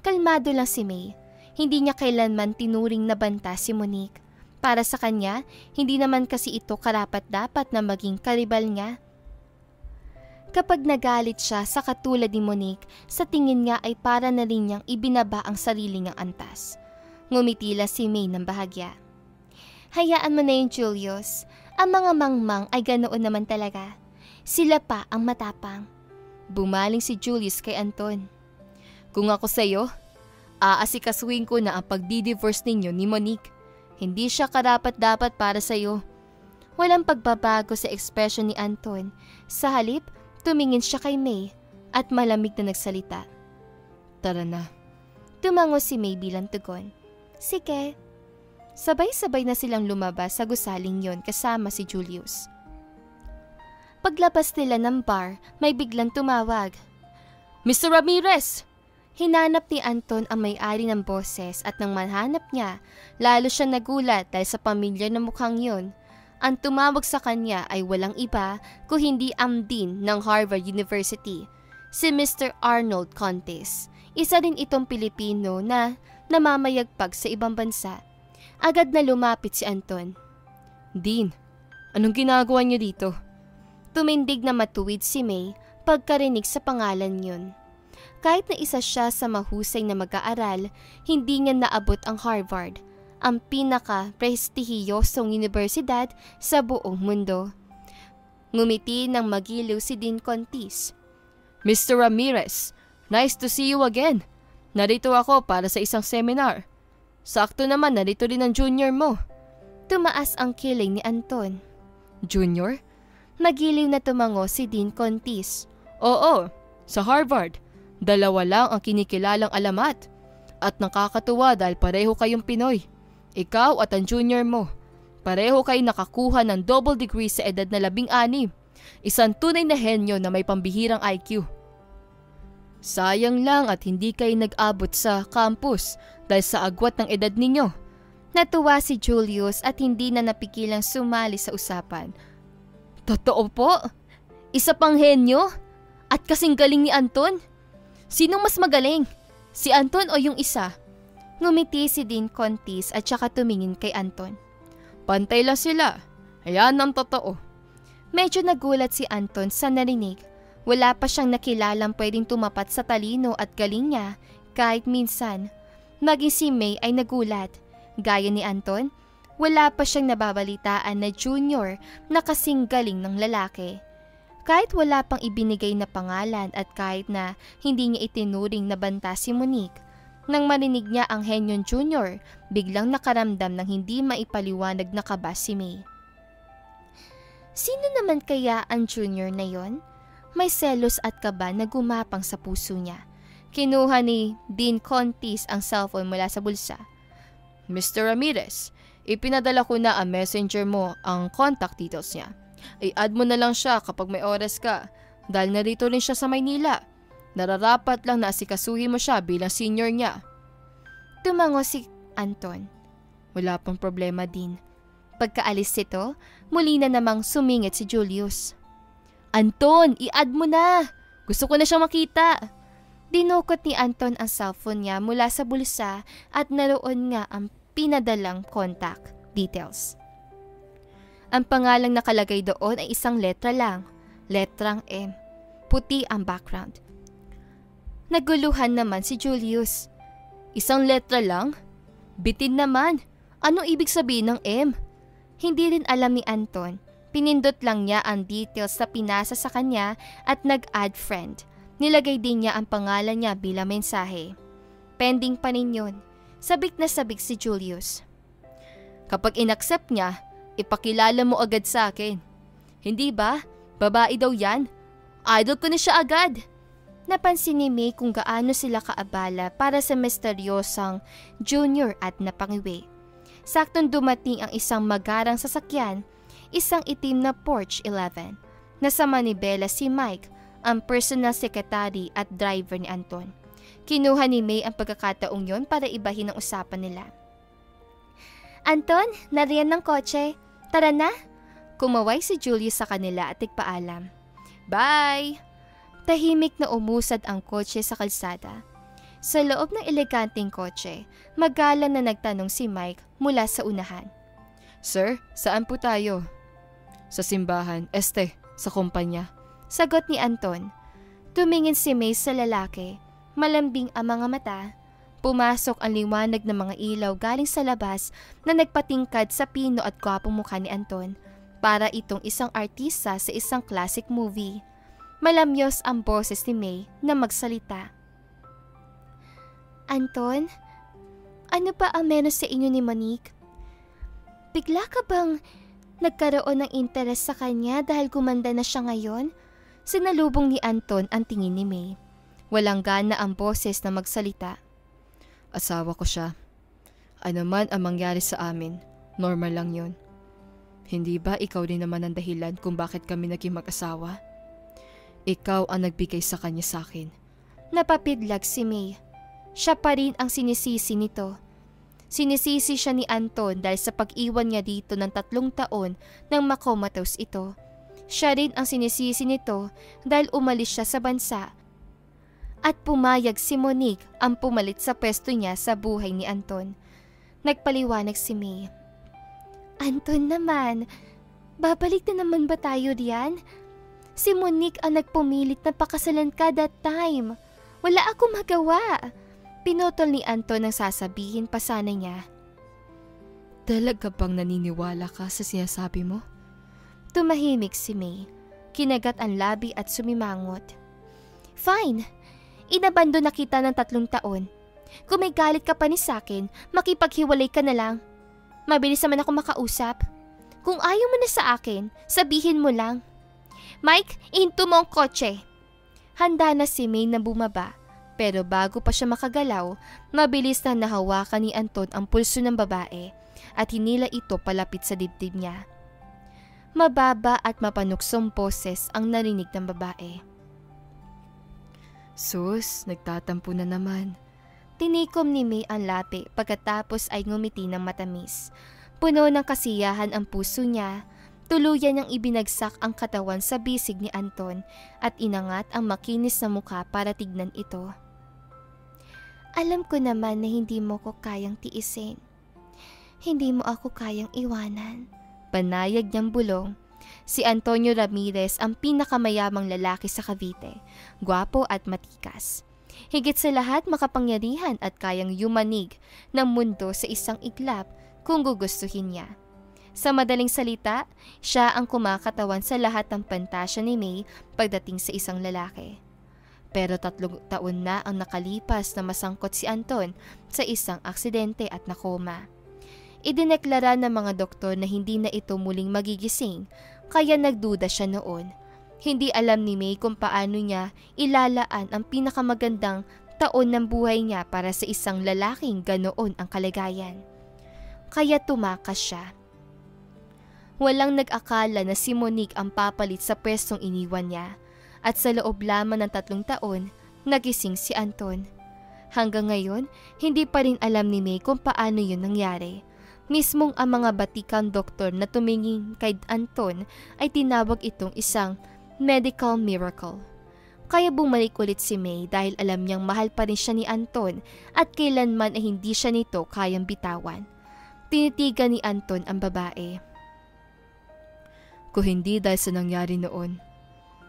Kalmado lang si May. Hindi niya kailanman tinuring na banta si Monique. Para sa kanya, hindi naman kasi ito karapat-dapat na maging karibal niya. Kapag nagalit siya sa katulad ni Monique, sa tingin niya ay para na rin niyang ibinaba ang sarili niyang antas. Ngumitila si May ng bahagya. "Hayaan mo na yung Julius. Ang mga mangmang ay ganoon naman talaga. Sila pa ang matapang." Bumaling si Julius kay Anton. "Kung ako sa'yo, aasikasuhin ko na ang pagdi-divorce ninyo ni Monique. Hindi siya karapat-dapat para sa'yo." Walang pagbabago sa ekspresyon ni Anton. Sa halip, tumingin siya kay May at malamig na nagsalita. "Tara na." Tumango si May bilang tugon. "Sige." Sabay-sabay na silang lumabas sa gusaling yon kasama si Julius. Paglabas nila ng bar, may biglang tumawag. "Mr. Ramirez!" Hinanap ni Anton ang may-ari ng boses at nang mahanap niya, lalo siya nagulat dahil sa pamilyar na mukhang yun. Ang tumawag sa kanya ay walang iba kung hindi ang dean ng Harvard University, si Mr. Arnold Contes. Isa rin itong Pilipino na namamayagpag sa ibang bansa. Agad na lumapit si Anton. "Dean, anong ginagawa niyo dito?" Tumindig na matuwid si May pagkarinig sa pangalan yun. Kahit na isa siya sa mahusay na mag-aaral, hindi niya naabot ang Harvard, ang pinaka-prestihiyosong universidad sa buong mundo. Ngumiti ng magiliw si Dean Contis. "Mr. Ramirez, nice to see you again. Narito ako para sa isang seminar. Sakto naman narito rin ang junior mo." Tumaas ang kiling ni Anton. "Junior?" Nagiliw na tumango si Dean Contis. "Oo, sa Harvard. 2 lang ang kinikilalang alamat. At nakakatuwa dahil pareho kayong Pinoy. Ikaw at ang junior mo. Pareho kayo nakakuha ng double degree sa edad na 16. Isang tunay na henyo na may pambihirang IQ. Sayang lang at hindi kayo nag-abot sa campus dahil sa agwat ng edad ninyo." Natuwa si Julius at hindi na napigilang sumali sa usapan. "Totoo po? Isa pang henyo? At kasing galing ni Anton? Sinong mas magaling? Si Anton o yung isa?" Ngumiti si Dean Contis at saka tumingin kay Anton. "Pantay lang sila. Ayan ang totoo." Medyo nagulat si Anton sa narinig. Wala pa siyang nakilalang pwedeng tumapat sa talino at galing niya kahit minsan. Maging si May ay nagulat. Gaya ni Anton, wala pa siyang nababalitaan na junior na kasing galing ng lalaki. Kahit wala pang ibinigay na pangalan at kahit na hindi niya itinuring na banta si Monique, nang marinig niya ang Henyon Jr., biglang nakaramdam ng hindi maipaliwanag na kaba si May. Sino naman kaya ang junior na yon? May selos at kaba na gumapang sa puso niya. Kinuha ni Dean Contis ang cellphone mula sa bulsa. Mr. Ramirez, ipinadala ko na ang messenger mo ang contact details niya. I-add mo na lang siya kapag may oras ka dahil narito rin siya sa Maynila. Nararapat lang na asikasuhin mo siya bilang senior niya. Tumango si Anton. Wala pang problema din. Pagkaalis nito, muli na namang sumingit si Julius. Anton, i-add mo na! Gusto ko na siyang makita! Dinukot ni Anton ang cellphone niya mula sa bulsa at naroon nga ang pinadalang contact details. Ang pangalang nakalagay doon ay isang letra lang, letrang M. Puti ang background. Naguluhan naman si Julius. Isang letra lang? Bitin naman. Anong ibig sabihin ng M? Hindi rin alam ni Anton. Pinindot lang niya ang details na pinasa sa kanya at nag-add friend. Nilagay din niya ang pangalan niya bilang mensahe. Pending pa rin yun. Sabik na sabik si Julius. Kapag inaccept niya, ipakilala mo agad sa akin. Hindi ba? Babae daw yan. Idol ko na siya agad. Napansin ni May kung gaano sila kaabala para sa misteryosang junior at napangiwi. Saktong dumating ang isang magarang sasakyan, isang itim na Porsche 11. Nasa manibela si Mike, ang personal secretary at driver ni Anton. Kinuha ni May ang pagkakataong yon para ibahin ang usapan nila. Anton, nariyan ng kotse. Tara na! Kumaway si Julius sa kanila at tigpaalam. Bye! Tahimik na umusad ang kotse sa kalsada. Sa loob ng eleganteng kotse, magalang na nagtanong si Mike mula sa unahan. Sir, saan po tayo? Sa simbahan, sa kumpanya. Sagot ni Anton. Tumingin si May sa lalaki. Malambing ang mga mata. Pumasok ang liwanag ng mga ilaw galing sa labas na nagpatingkad sa pino at gwapong mukha ni Anton. Para itong isang artista sa isang classic movie. Malamyos ang boses ni May na magsalita. Anton, ano pa ang meron sa inyo ni Monique? Bigla ka bang nagkaroon ng interes sa kanya dahil gumanda na siya ngayon? Sinalubong ni Anton ang tingin ni May. Walang gana ang boses na magsalita. Asawa ko siya. Ano man ang mangyari sa amin, normal lang yon. Hindi ba ikaw din naman ang dahilan kung bakit kami naging mag-asawa? Ikaw ang nagbigay sa kanya sa akin. Napapidlag si May. Siya pa rin ang sinisisi nito. Sinisisi siya ni Anton dahil sa pag-iwan niya dito ng 3 taon nang makomatose ito. Siya rin ang sinisisi nito dahil umalis siya sa bansa. At pumayag si Monique ang pumalit sa pwesto niya sa buhay ni Anton. Nagpaliwanag si May. Anton naman, babalik na naman ba tayo riyan? Si Monique ang nagpumilit na pakasalan ka that time. Wala akong magawa. Pinutol ni Anton ang sasabihin pa sana niya. Talaga bang naniniwala ka sa sinasabi mo? Tumahimik si May. Kinagat ang labi at sumimangot. Fine. Inabando na kita ng 3 taon. Kung may galit ka pa ni sakin, makipaghiwalay ka na lang. Mabilis naman ako makausap. Kung ayaw mo na sa akin, sabihin mo lang. Mike, ihinto mo ang kotse. Handa na si May na bumaba. Pero bago pa siya makagalaw, mabilis na nahawakan ni Anton ang pulso ng babae at hinila ito palapit sa dibdib niya. Mababa at mapanuksong boses ang narinig ng babae. Sus, nagtatampo na naman. Tinikom ni May ang labi pagkatapos ay ngumiti ng matamis. Puno ng kasiyahan ang puso niya. Tuluyan niyang ibinagsak ang katawan sa bisig ni Anton at inangat ang makinis na mukha para tignan ito. Alam ko naman na hindi mo ko kayang tiisin. Hindi mo ako kayang iwanan. Panayag niyang bulong. Si Antonio Ramirez ang pinakamayamang lalaki sa Cavite. Gwapo at matikas. Higit sa lahat makapangyarihan at kayang yumanig ng mundo sa isang iglap kung gugustuhin niya. Sa madaling salita, siya ang kumakatawan sa lahat ng pantasya ni May pagdating sa isang lalaki. Pero 3 taon na ang nakalipas na masangkot si Anton sa isang aksidente at nakoma. Idineklara ng mga doktor na hindi na ito muling magigising kaya nagduda siya noon. Hindi alam ni May kung paano niya ilalaan ang pinakamagandang taon ng buhay niya para sa isang lalaking ganoon ang kalagayan. Kaya tumakas siya. Walang nag-akala na si Monique ang papalit sa pwestong iniwan niya, at sa loob lamang ng 3 taon, nagising si Anton. Hanggang ngayon, hindi pa rin alam ni May kung paano yun nangyari. Mismong ang mga batikang doktor na tumingin kay Anton ay tinawag itong isang medical miracle. Kaya bumalik ulit si May dahil alam niyang mahal pa rin siya ni Anton at kailanman ay hindi siya nito kayang bitawan. Tinitigan ni Anton ang babae. Kung hindi dahil sa nangyari noon,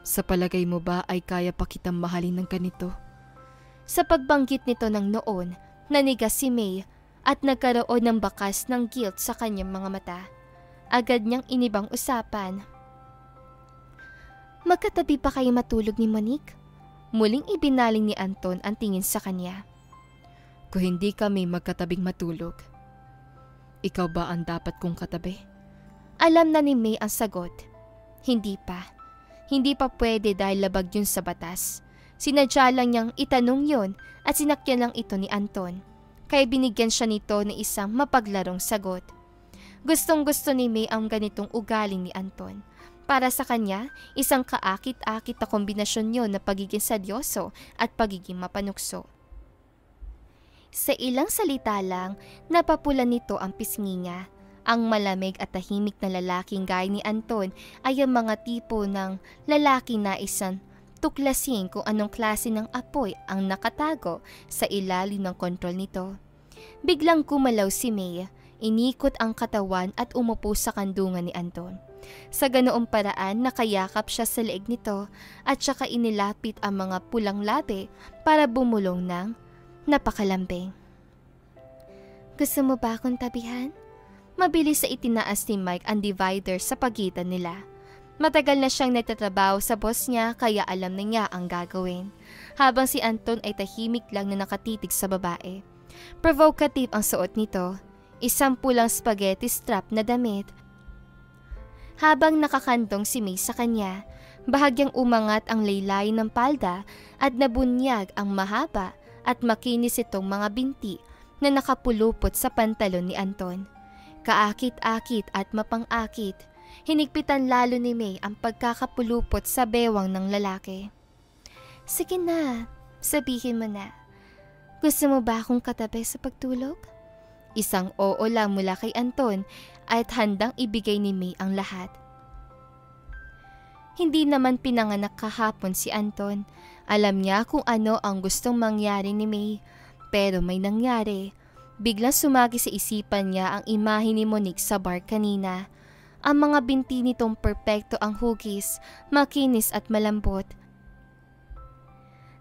sa palagay mo ba ay kaya pa kitang mahalin ng ganito? Sa pagbanggit nito ng noon, nanigas si May at nagkaroon ng bakas ng guilt sa kanyang mga mata. Agad niyang inibang usapan. Magkatabi pa kayo matulog ni Monique? Muling ibinaling ni Anton ang tingin sa kanya. Kung hindi kami magkatabing matulog, ikaw ba ang dapat kong katabi? Alam na ni May ang sagot. Hindi pa. Hindi pa pwede dahil labag yun sa batas. Sinadya lang niyang itanong yon at sinakyan lang ito ni Anton. Kaya binigyan siya nito ng isang mapaglarong sagot. Gustong-gusto ni May ang ganitong ugaling ni Anton. Para sa kanya, isang kaakit-akit na kombinasyon yon na pagiging sadyoso at pagiging mapanukso. Sa ilang salita lang, napapulan nito ang pisngi niya. Ang malamig at tahimik na lalaking gaya ni Anton ay ang mga tipo ng lalaki na isang tuklasin kung anong klase ng apoy ang nakatago sa ilalim ng kontrol nito. Biglang gumalaw si May, inikot ang katawan at umupo sa kandungan ni Anton. Sa ganoong paraan nakayakap siya sa leeg nito at saka inilapit ang mga pulang labi para bumulong ng napakalambing. Gusto mo ba akong tabihan? Mabilis sa itinaas ni Mike ang divider sa pagitan nila. Matagal na siyang nagtatrabaho sa boss niya kaya alam na niya ang gagawin. Habang si Anton ay tahimik lang na nakatitig sa babae. Provocative ang suot nito, isang pulang spaghetti strap na damit. Habang nakakandong si May sa kanya, bahagyang umangat ang laylay ng palda at nabunyag ang mahaba at makinis itong mga binti na nakapulupot sa pantalon ni Anton. Kaakit-akit at mapang-akit, hinigpitan lalo ni May ang pagkakapulupot sa bewang ng lalaki. Sige na, sabihin mo na. Gusto mo ba akong katabi sa pagtulog? Isang oo lang mula kay Anton at handang ibigay ni May ang lahat. Hindi naman pinanganak kahapon si Anton. Alam niya kung ano ang gustong mangyari ni May, pero may nangyari. Biglang sumagi sa isipan niya ang imahe ni Monique sa bar kanina. Ang mga binti nitong perpekto ang hugis, makinis at malambot.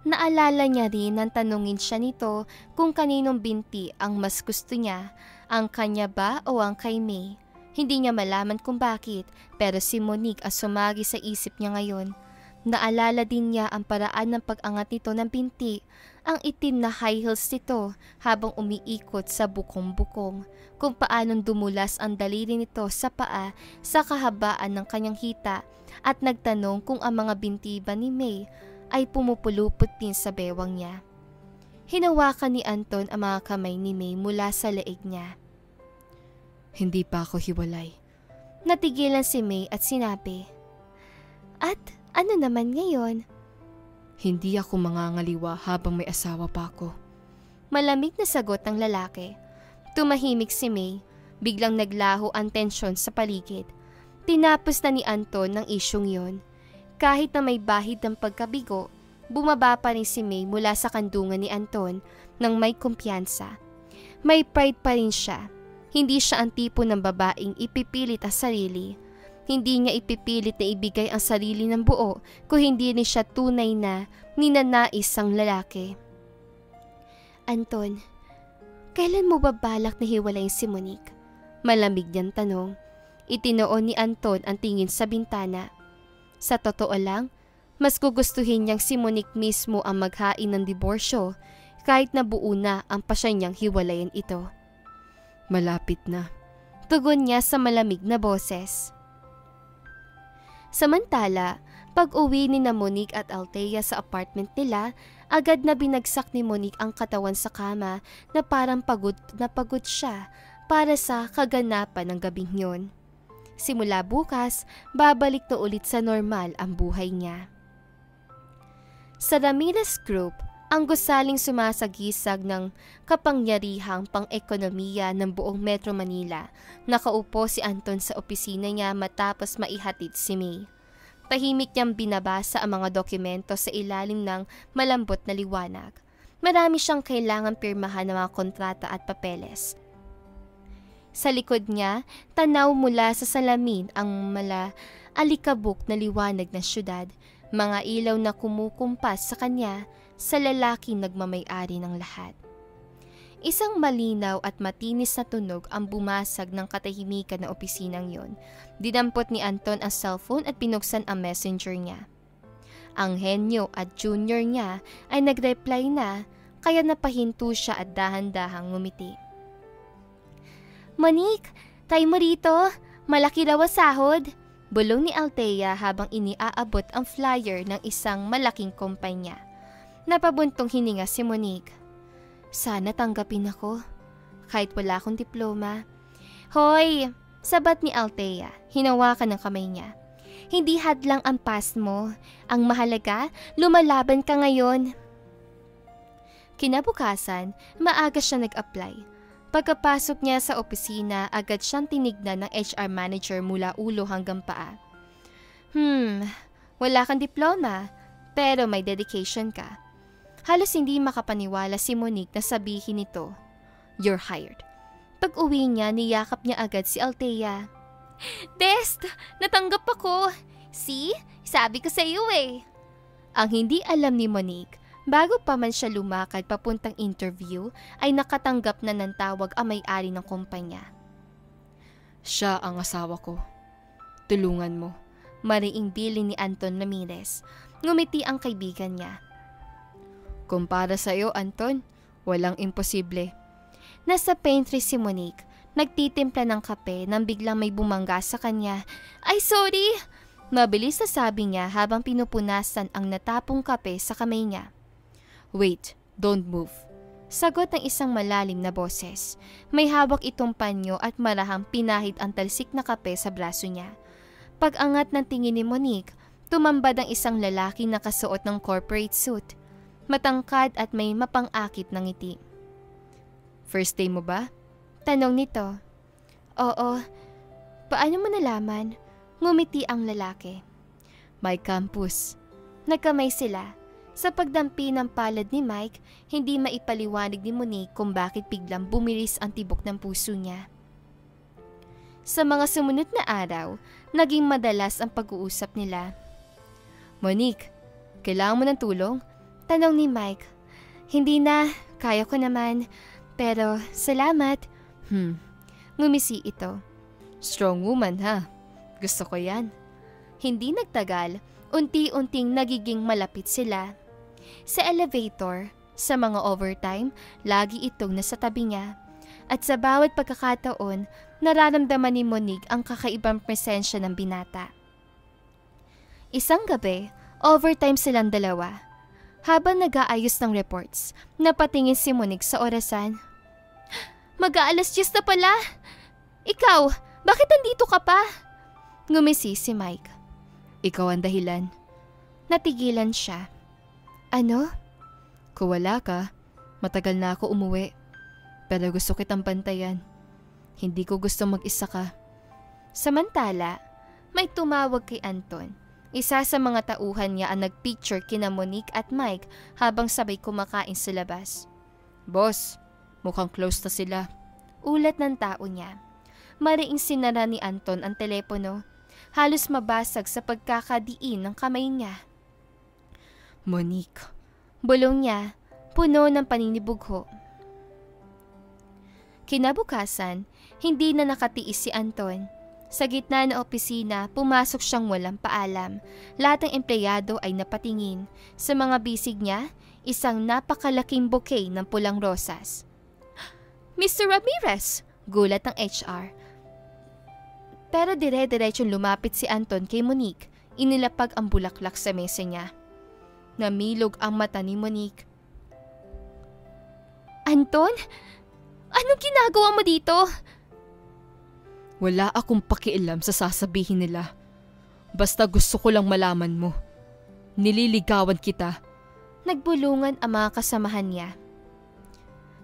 Naalala niya rin nang tanungin siya nito kung kaninong binti ang mas gusto niya, ang kanya ba o ang kay May. Hindi niya malaman kung bakit, pero si Monique ang sumagi sa isip niya ngayon. Naalala din niya ang paraan ng pag-angat nito ng binti, ang itim na high heels nito habang umiikot sa bukong-bukong, kung paanong dumulas ang daliri nito sa paa sa kahabaan ng kanyang hita at nagtanong kung ang mga binti ba ni May ay pumupulupot din sa bewang niya. Hinawakan ni Anton ang mga kamay ni May mula sa leeg niya. Hindi pa ako hiwalay. Natigilan si May at sinabi, "At ano naman ngayon?" Hindi ako mangangaliwa habang may asawa pa ako. Malamig na sagot ng lalaki. Tumahimik si May, biglang naglaho ang tensyon sa paligid. Tinapos na ni Anton ng isyong yon. Kahit na may bahid ng pagkabigo, bumaba pa rin si May mula sa kandungan ni Anton nang may kumpiyansa. May pride pa rin siya. Hindi siya ang tipo ng babaeng ipipilit ang sarili. Hindi niya ipipilit na ibigay ang sarili ng buo kung hindi rin siya tunay na ninanais ang lalaki. Anton, kailan mo ba balak na hiwalayin si Monique? Malamig niyang tanong. Itinoon ni Anton ang tingin sa bintana. Sa totoo lang, mas gugustuhin niyang si Monique mismo ang maghain ng diborsyo kahit na buo na ang pasya niyang hiwalayin ito. Malapit na. Tugon niya sa malamig na boses. Samantala, pag-uwi ni na Monique at Althea sa apartment nila, agad na binagsak ni Monique ang katawan sa kama na parang pagod na pagod siya para sa kaganapan ng gabing yun. Simula bukas, babalik na ulit sa normal ang buhay niya. Sa Ramirez Group, ang gusaling sumasagisag ng kapangyarihang pang-ekonomiya ng buong Metro Manila. Nakaupo si Anton sa opisina niya matapos maihatid si May. Tahimik niyang binabasa ang mga dokumento sa ilalim ng malambot na liwanag. Marami siyang kailangang pirmahan ng mga kontrata at papeles. Sa likod niya, tanaw mula sa salamin ang alikabok na liwanag ng syudad. Mga ilaw na kumukumpas sa kanya sa lalaking nagmamay-ari ng lahat. Isang malinaw at matinis na tunog ang bumasag ng katahimikan na opisinang yon. Dinampot ni Anton ang cellphone at pinuksan ang messenger niya. Ang henyo at junior niya ay nag-reply na, kaya napahinto siya at dahan-dahang ngumiti. "Monique, try mo rito. Malaki raw ang sahod." Bulong ni Althea habang iniaabot ang flyer ng isang malaking kumpanya. Napabuntong hininga si Monique. "Sana tanggapin ako, kahit wala akong diploma." "Hoy!" sabat ni Althea, hinawakan ng kamay niya. "Hindi hadlang ang past mo. Ang mahalaga, lumalaban ka ngayon." Kinabukasan, maaga siya nag-apply. Pagkapasok niya sa opisina, agad siyang tinignan ng HR manager mula ulo hanggang paa. Wala kang diploma, pero may dedication ka." Halos hindi makapaniwala si Monique na sabihin nito, "You're hired." Pag-uwi niya, niyakap niya agad si Althea. "Best! Natanggap ako! See? Sabi ko sa iyo eh." Ang hindi alam ni Monique, bago pa man siya lumakad papuntang interview, ay nakatanggap na ng tawag ang may-ari ng kumpanya. "Siya ang asawa ko. Tulungan mo." Mariing biling ni Anton Ramirez. Ngumiti ang kaibigan niya. "Kung para sa iyo, Anton, walang imposible." Nasa pantry si Monique. Nagtitimpla ng kape nang biglang may bumangga sa kanya. "Ay, sorry!" Mabilis na sabi niya habang pinupunasan ang natapong kape sa kamay niya. "Wait, don't move." Sagot ng isang malalim na boses. May hawak itong panyo at marahang pinahid ang talsik na kape sa braso niya. Pag-angat ng tingin ni Monique, tumambad ang isang lalaki na nakasuot ng corporate suit. Matangkad at may mapang-akit na ngiti. "First day mo ba?" Tanong nito. "Oo." "Paano mo nalaman?" Ngumiti ang lalaki. "My campus." Nagkamay sila. Sa pagdampi ng palad ni Mike, hindi maipaliwanag ni Monique kung bakit biglang bumilis ang tibok ng puso niya. Sa mga sumunod na araw, naging madalas ang pag-uusap nila. "Monique, kailangan mo ng tulong?" Tanong ni Mike. "Hindi na, kaya ko naman. Pero salamat." Ngumisi ito. "Strong woman ha. Gusto ko yan." Hindi nagtagal, unti-unting nagiging malapit sila. Sa elevator, sa mga overtime, lagi itong nasa tabi niya. At sa bawat pagkakataon, nararamdaman ni Monique ang kakaibang presensya ng binata. Isang gabi, overtime silang dalawa. Habang nag-aayos ng reports, napatingin si Monique sa orasan. "Mag-aalas 10 na pala! Ikaw, bakit nandito ka pa?" Ngumisi si Mike. "Ikaw ang dahilan." Natigilan siya. "Ano?" "Kung wala ka, matagal na ako umuwi. Pero gusto kitang bantayan. Hindi ko gusto mag-isa ka." Samantala, may tumawag kay Anton. Isa sa mga tauhan niya ang nagpicture kina Monique at Mike habang sabay kumakain sa labas. "Boss, mukhang close na sila." Ulat ng tao niya. Mariing sinara ni Anton ang telepono. Halos mabasag sa pagkakadiin ng kamay niya. "Monique." Bulong niya, puno ng paninibugho. Kinabukasan, hindi na nakatiis si Anton. Sa gitna ng opisina, pumasok siyang walang paalam. Lahat ng empleyado ay napatingin. Sa mga bisig niya, isang napakalaking bouquet ng pulang rosas. "Mr. Ramirez!" Gulat ng HR. Pero dire-diretsong lumapit si Anton kay Monique. inilapag ang bulaklak sa mesa niya. Namilog ang mata ni Monique. Anton? Anong ginagawa mo dito? Wala akong pakialam sa sasabihin nila. Basta gusto ko lang malaman mo. Nililigawan kita. Nagbulungan ang mga kasamahan niya.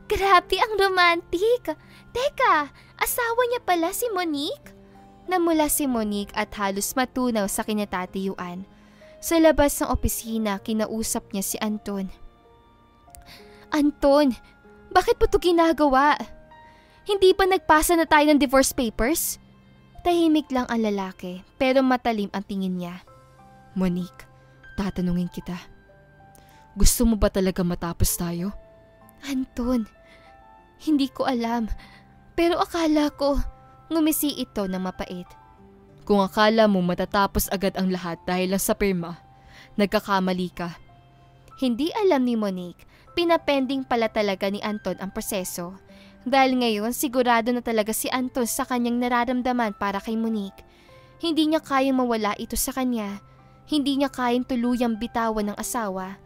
Grabe ang romantic! Teka, asawa niya pala si Monique? Namula si Monique at halos matunaw sa kinatatayuan. Sa labas ng opisina, kinausap niya si Anton. Anton, bakit mo ito ginagawa? Hindi ba nagpasa na tayo ng divorce papers? Tahimik lang ang lalaki pero matalim ang tingin niya. Monique, tatanungin kita. Gusto mo ba talaga matapos tayo? Anton, hindi ko alam. Pero akala ko, ngumisi ito ng mapait. Kung akala mo matatapos agad ang lahat dahil lang sa pirma, nagkakamali ka. Hindi alam ni Monique, pinapending pala talaga ni Anton ang proseso. Dahil ngayon sigurado na talaga si Anton sa kanyang nararamdaman para kay Monique. Hindi niya kayang mawala ito sa kanya. Hindi niya kayang tuluyang bitawan ng asawa.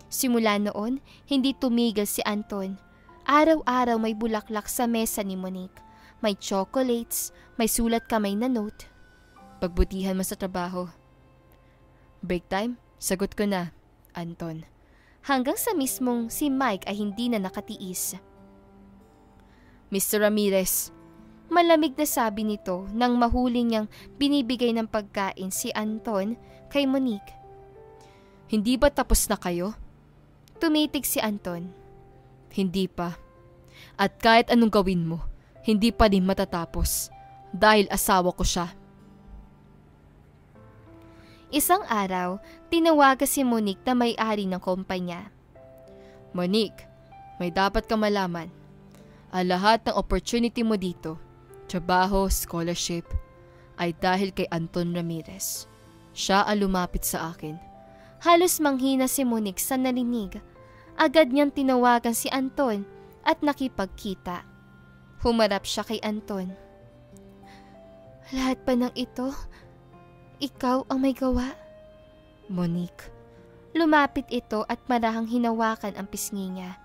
Simula noon, hindi tumigil si Anton. Araw-araw may bulaklak sa mesa ni Monique. May chocolates, may sulat kamay na note. Pagbutihan mo sa trabaho. Break time? Sagot ko na, Anton. Hanggang sa mismong si Mike ay hindi na nakatiis. Mr. Ramirez. Malamig na sabi nito nang mahuli niyang binibigay ng pagkain si Anton kay Monique. Hindi ba tapos na kayo? Tumitig si Anton. Hindi pa. At kahit anong gawin mo, hindi pa din matatapos dahil asawa ko siya. Isang araw, tinawagan si Monique na may-ari ng kumpanya. Monique, may dapat kang malaman. Ang lahat ng opportunity mo dito, trabaho, scholarship, ay dahil kay Anton Ramirez. Siya ang lumapit sa akin. Halos manghina si Monique sa narinig. Agad niyang tinawagan si Anton at nakipagkita. Humarap siya kay Anton. Lahat pa ng ito, ikaw ang may gawa? Monique. Lumapit ito at marahang hinawakan ang pisngi niya.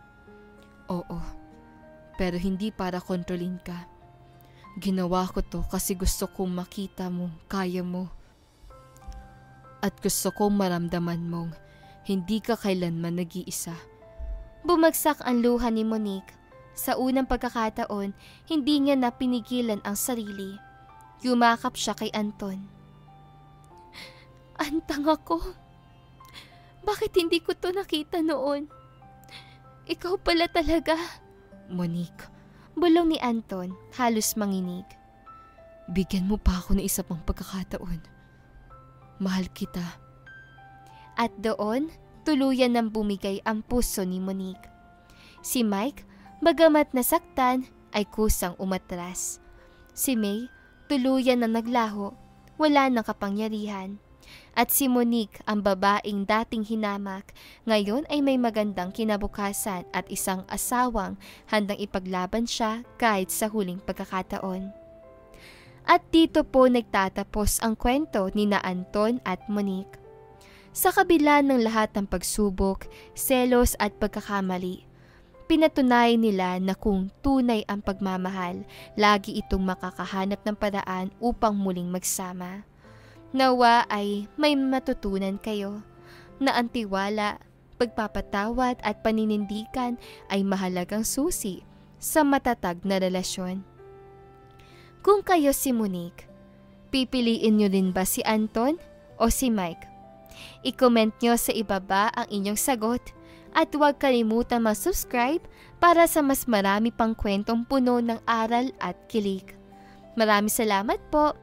Oo, pero hindi para kontrolin ka. Ginawa ko to kasi gusto kong makita mo, kaya mo. At gusto kong maramdaman mong hindi ka kailanman nag-iisa. Bumagsak ang luha ni Monique. Sa unang pagkakataon, hindi niya na pinigilan ang sarili. Yumakap siya kay Anton. Antang ako. Bakit hindi ko to nakita noon? Ikaw pala talaga. Monique. Bulong ni Anton, halos manginig. Bigyan mo pa ako ng isa pang pagkakataon. Mahal kita. At doon, tuluyan nang bumigay ang puso ni Monique. Si Mike, bagamat nasaktan, ay kusang umatras. Si May, tuluyan na naglaho, wala nang kapangyarihan. At si Monique, ang babaeng dating hinamak, ngayon ay may magandang kinabukasan at isang asawang handang ipaglaban siya kahit sa huling pagkakataon. At dito po nagtatapos ang kwento ni na Anton at Monique. Sa kabila ng lahat ng pagsubok, selos at pagkakamali, pinatunayan nila na kung tunay ang pagmamahal, lagi itong makakahanap ng paraan upang muling magsama. Nawa ay may matutunan kayo na ang tiwala, pagpapatawad at paninindigan ay mahalagang susi sa matatag na relasyon. Kung kayo si Monique, pipiliin nyo rin ba si Anton o si Mike? I-comment nyo sa ibaba ang inyong sagot at huwag kalimutan mag-subscribe para sa mas marami pang kwentong puno ng aral at kilig. Maraming salamat po!